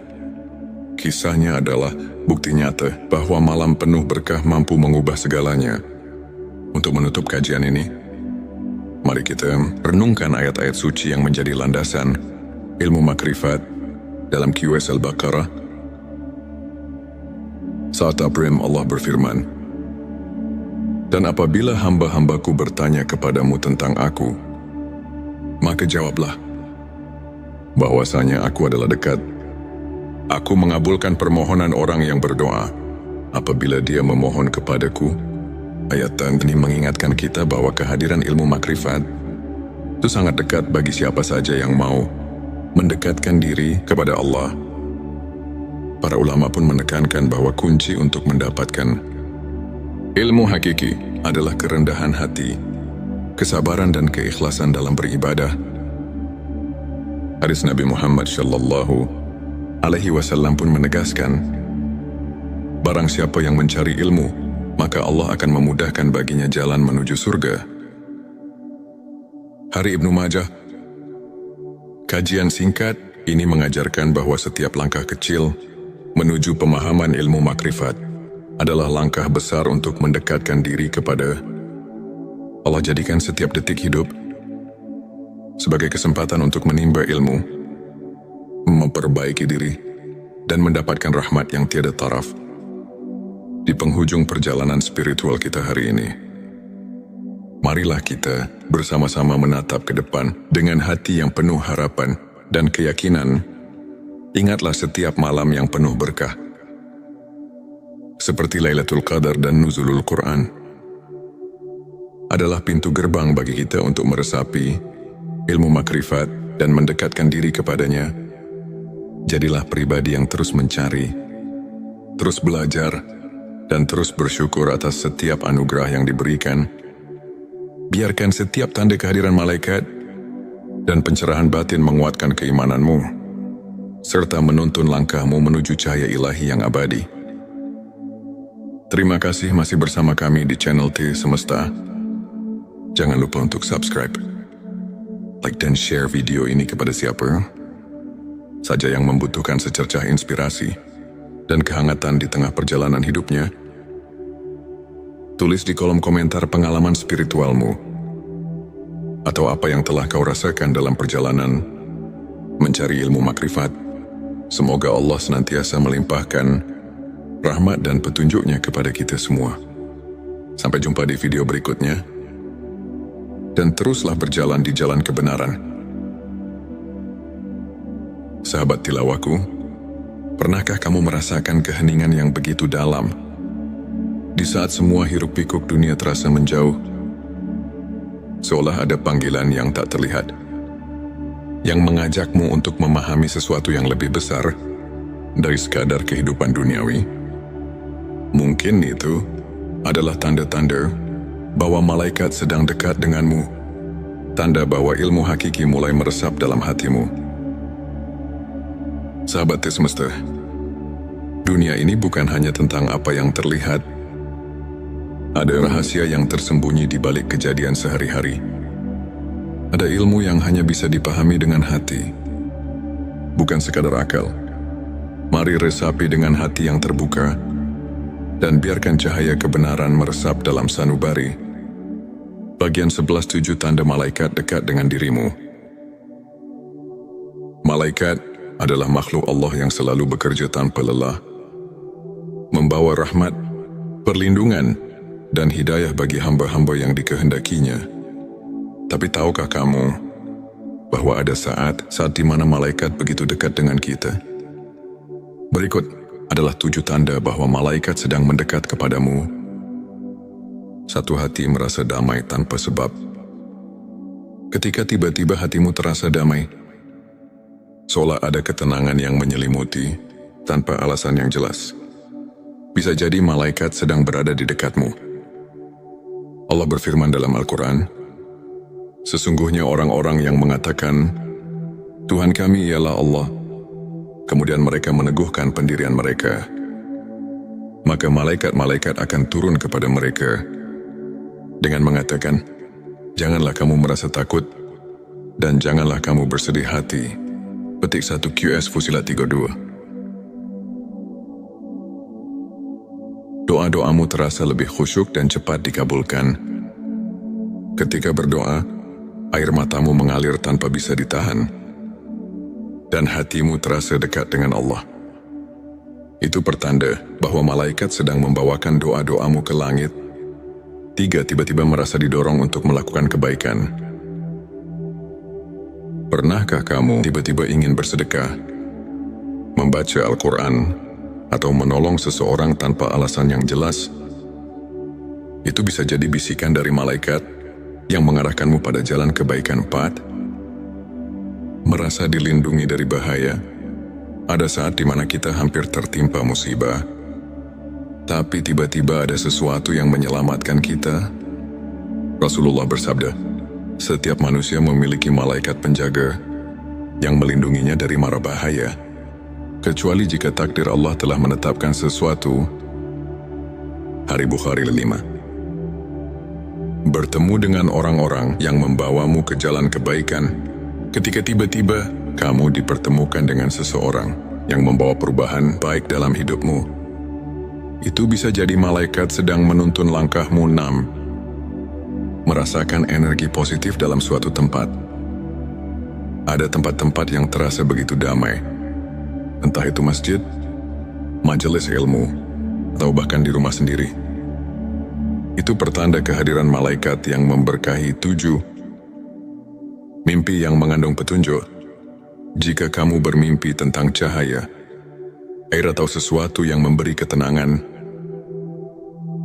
Kisahnya adalah bukti nyata bahwa malam penuh berkah mampu mengubah segalanya. Untuk menutup kajian ini, mari kita renungkan ayat-ayat suci yang menjadi landasan ilmu makrifat dalam QS Al-Baqarah. Saat Abrim Allah berfirman, "Dan apabila hamba-hambaku bertanya kepadamu tentang aku, maka jawablah bahwasanya aku adalah dekat. Aku mengabulkan permohonan orang yang berdoa apabila dia memohon kepadaku." Ayat ini mengingatkan kita bahwa kehadiran ilmu makrifat itu sangat dekat bagi siapa saja yang mau mendekatkan diri kepada Allah. Para ulama pun menekankan bahwa kunci untuk mendapatkan ilmu hakiki adalah kerendahan hati, kesabaran dan keikhlasan dalam beribadah. Hadis Nabi Muhammad SAW pun menegaskan, barang siapa yang mencari ilmu, maka Allah akan memudahkan baginya jalan menuju surga. Hari Ibnu Majah. Kajian singkat ini mengajarkan bahwa setiap langkah kecil menuju pemahaman ilmu makrifat adalah langkah besar untuk mendekatkan diri kepada Allah. Jadikan setiap detik hidup sebagai kesempatan untuk menimba ilmu, memperbaiki diri, dan mendapatkan rahmat yang tiada taraf. Di penghujung perjalanan spiritual kita hari ini, marilah kita bersama-sama menatap ke depan dengan hati yang penuh harapan dan keyakinan. Ingatlah setiap malam yang penuh berkah, seperti Lailatul Qadar dan Nuzulul Quran, adalah pintu gerbang bagi kita untuk meresapi ilmu makrifat dan mendekatkan diri kepadanya. Jadilah pribadi yang terus mencari, terus belajar, dan terus bersyukur atas setiap anugerah yang diberikan. Biarkan setiap tanda kehadiran malaikat dan pencerahan batin menguatkan keimananmu, serta menuntun langkahmu menuju cahaya ilahi yang abadi. Terima kasih masih bersama kami di channel T Semesta. Jangan lupa untuk subscribe, like dan share video ini kepada siapa saja yang membutuhkan secercah inspirasi dan kehangatan di tengah perjalanan hidupnya. Tulis di kolom komentar pengalaman spiritualmu atau apa yang telah kau rasakan dalam perjalanan mencari ilmu makrifat. Semoga Allah senantiasa melimpahkan rahmat dan petunjuknya kepada kita semua. Sampai jumpa di video berikutnya, dan teruslah berjalan di jalan kebenaran. Sahabat tilawaku, pernahkah kamu merasakan keheningan yang begitu dalam di saat semua hiruk pikuk dunia terasa menjauh? Seolah ada panggilan yang tak terlihat yang mengajakmu untuk memahami sesuatu yang lebih besar dari sekadar kehidupan duniawi. Mungkin itu adalah tanda-tanda bahwa malaikat sedang dekat denganmu, tanda bahwa ilmu hakiki mulai meresap dalam hatimu. Sahabat Semesta, dunia ini bukan hanya tentang apa yang terlihat. Ada rahasia yang tersembunyi di balik kejadian sehari-hari. Ada ilmu yang hanya bisa dipahami dengan hati, bukan sekadar akal. Mari resapi dengan hati yang terbuka, dan biarkan cahaya kebenaran meresap dalam sanubari. Bagian 11.7 tanda malaikat dekat dengan dirimu. Malaikat adalah makhluk Allah yang selalu bekerja tanpa lelah, membawa rahmat, perlindungan, dan hidayah bagi hamba-hamba yang dikehendakinya. Tapi tahukah kamu bahwa ada saat di mana malaikat begitu dekat dengan kita? Berikut adalah 7 tanda bahwa malaikat sedang mendekat kepadamu. 1. Hati merasa damai tanpa sebab. Ketika tiba-tiba hatimu terasa damai, seolah ada ketenangan yang menyelimuti tanpa alasan yang jelas. Bisa jadi malaikat sedang berada di dekatmu. Allah berfirman dalam Al-Quran, sesungguhnya orang-orang yang mengatakan, Tuhan kami ialah Allah, kemudian mereka meneguhkan pendirian mereka, maka malaikat-malaikat akan turun kepada mereka dengan mengatakan, janganlah kamu merasa takut dan janganlah kamu bersedih hati. Petik 1 QS Fusilat 32. Doa-doamu terasa lebih khusyuk dan cepat dikabulkan. Ketika berdoa, air matamu mengalir tanpa bisa ditahan, dan hatimu terasa dekat dengan Allah. Itu pertanda bahwa malaikat sedang membawakan doa-doamu ke langit. 3. Tiba-tiba merasa didorong untuk melakukan kebaikan. Pernahkah kamu tiba-tiba ingin bersedekah, membaca Al-Quran, atau menolong seseorang tanpa alasan yang jelas? Itu bisa jadi bisikan dari malaikat yang mengarahkanmu pada jalan kebaikan. 4. Merasa dilindungi dari bahaya. Ada saat di mana kita hampir tertimpa musibah, tapi tiba-tiba ada sesuatu yang menyelamatkan kita. Rasulullah bersabda, setiap manusia memiliki malaikat penjaga yang melindunginya dari mara bahaya, kecuali jika takdir Allah telah menetapkan sesuatu. Hari Bukhari 5. Bertemu dengan orang-orang yang membawamu ke jalan kebaikan. Ketika tiba-tiba kamu dipertemukan dengan seseorang yang membawa perubahan baik dalam hidupmu, itu bisa jadi malaikat sedang menuntun langkahmu. 6. Merasakan energi positif dalam suatu tempat. Ada tempat-tempat yang terasa begitu damai, entah itu masjid, majelis ilmu, atau bahkan di rumah sendiri. Itu pertanda kehadiran malaikat yang memberkahi. 7. Mimpi yang mengandung petunjuk. Jika kamu bermimpi tentang cahaya, air atau sesuatu yang memberi ketenangan,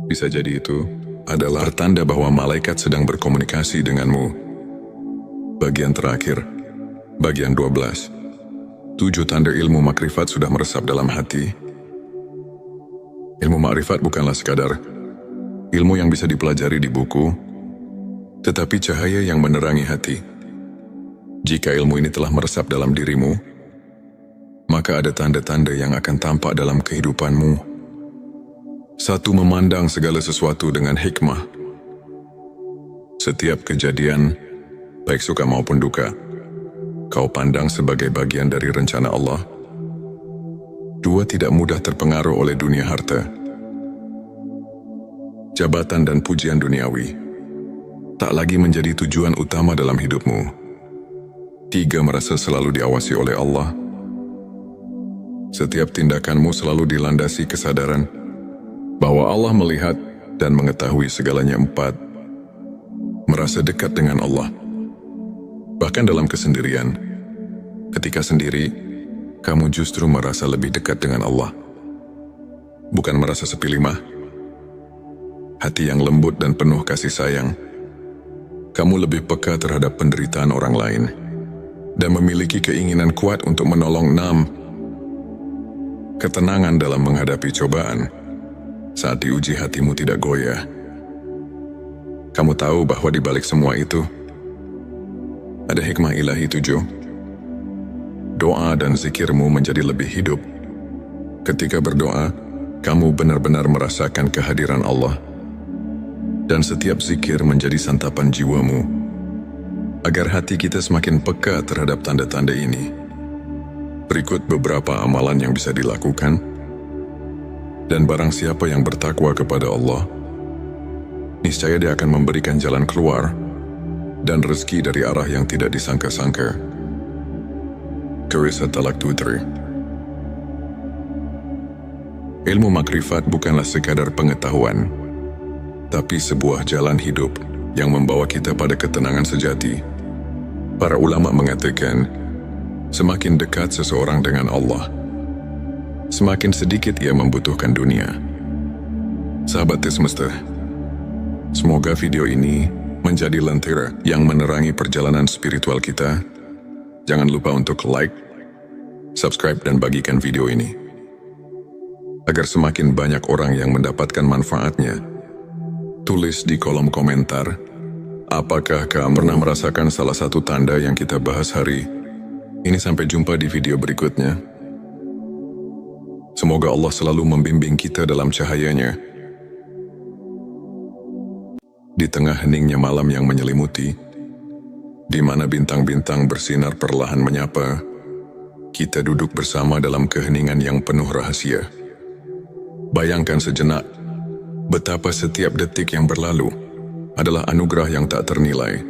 bisa jadi itu adalah pertanda bahwa malaikat sedang berkomunikasi denganmu. Bagian terakhir, bagian 12. 7 tanda ilmu makrifat sudah meresap dalam hati. Ilmu makrifat bukanlah sekadar ilmu yang bisa dipelajari di buku, tetapi cahaya yang menerangi hati. Jika ilmu ini telah meresap dalam dirimu, maka ada tanda-tanda yang akan tampak dalam kehidupanmu. 1. Memandang segala sesuatu dengan hikmah. Setiap kejadian, baik suka maupun duka, kau pandang sebagai bagian dari rencana Allah. 2. Tidak mudah terpengaruh oleh dunia harta, jabatan dan pujian duniawi tak lagi menjadi tujuan utama dalam hidupmu. 3. Merasa selalu diawasi oleh Allah. Setiap tindakanmu selalu dilandasi kesadaran bahwa Allah melihat dan mengetahui segalanya. 4. Merasa dekat dengan Allah, bahkan dalam kesendirian. Ketika sendiri, kamu justru merasa lebih dekat dengan Allah. Bukan merasa sepi. 5. Hati yang lembut dan penuh kasih sayang. Kamu lebih peka terhadap penderitaan orang lain dan memiliki keinginan kuat untuk menolong. 6. Ketenangan dalam menghadapi cobaan. Saat diuji, hatimu tidak goyah. Kamu tahu bahwa di balik semua itu ada hikmah ilahi. 7. Doa dan zikirmu menjadi lebih hidup. Ketika berdoa, kamu benar-benar merasakan kehadiran Allah, dan setiap zikir menjadi santapan jiwamu. Agar hati kita semakin peka terhadap tanda-tanda ini, berikut beberapa amalan yang bisa dilakukan. Dan barang siapa yang bertakwa kepada Allah, niscaya Dia akan memberikan jalan keluar dan rezeki dari arah yang tidak disangka-sangka. Qur'an Talaq 23. Ilmu makrifat bukanlah sekadar pengetahuan, tapi sebuah jalan hidup yang membawa kita pada ketenangan sejati. Para ulama mengatakan, semakin dekat seseorang dengan Allah, semakin sedikit ia membutuhkan dunia. Sahabat semesta, semoga video ini menjadi lentera yang menerangi perjalanan spiritual kita. Jangan lupa untuk like, subscribe, dan bagikan video ini, agar semakin banyak orang yang mendapatkan manfaatnya. Tulis di kolom komentar, apakah kamu pernah merasakan salah satu tanda yang kita bahas hari ini? Sampai jumpa di video berikutnya. Semoga Allah selalu membimbing kita dalam cahayanya. Di tengah heningnya malam yang menyelimuti, di mana bintang-bintang bersinar perlahan menyapa, kita duduk bersama dalam keheningan yang penuh rahasia. Bayangkan sejenak, betapa setiap detik yang berlalu adalah anugerah yang tak ternilai,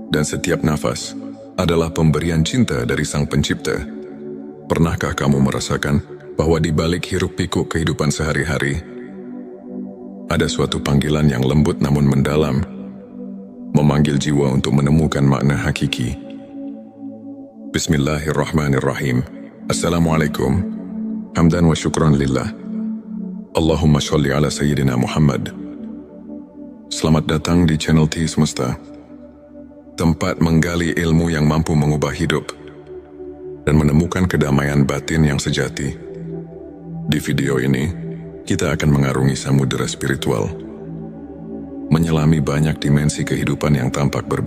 dan setiap nafas adalah pemberian cinta dari Sang Pencipta. Pernahkah kamu merasakan bahwa di balik hiruk-pikuk kehidupan sehari-hari, ada suatu panggilan yang lembut namun mendalam, memanggil jiwa untuk menemukan makna hakiki? Bismillahirrahmanirrahim. Assalamualaikum. Hamdan wa syukran lillah. Allahumma sholli ala Sayyidina Muhammad. Selamat datang di channel T Semesta, tempat menggali ilmu yang mampu mengubah hidup dan menemukan kedamaian batin yang sejati. Di video ini, kita akan mengarungi samudera spiritual, menyelami banyak dimensi kehidupan yang tampak berbeda.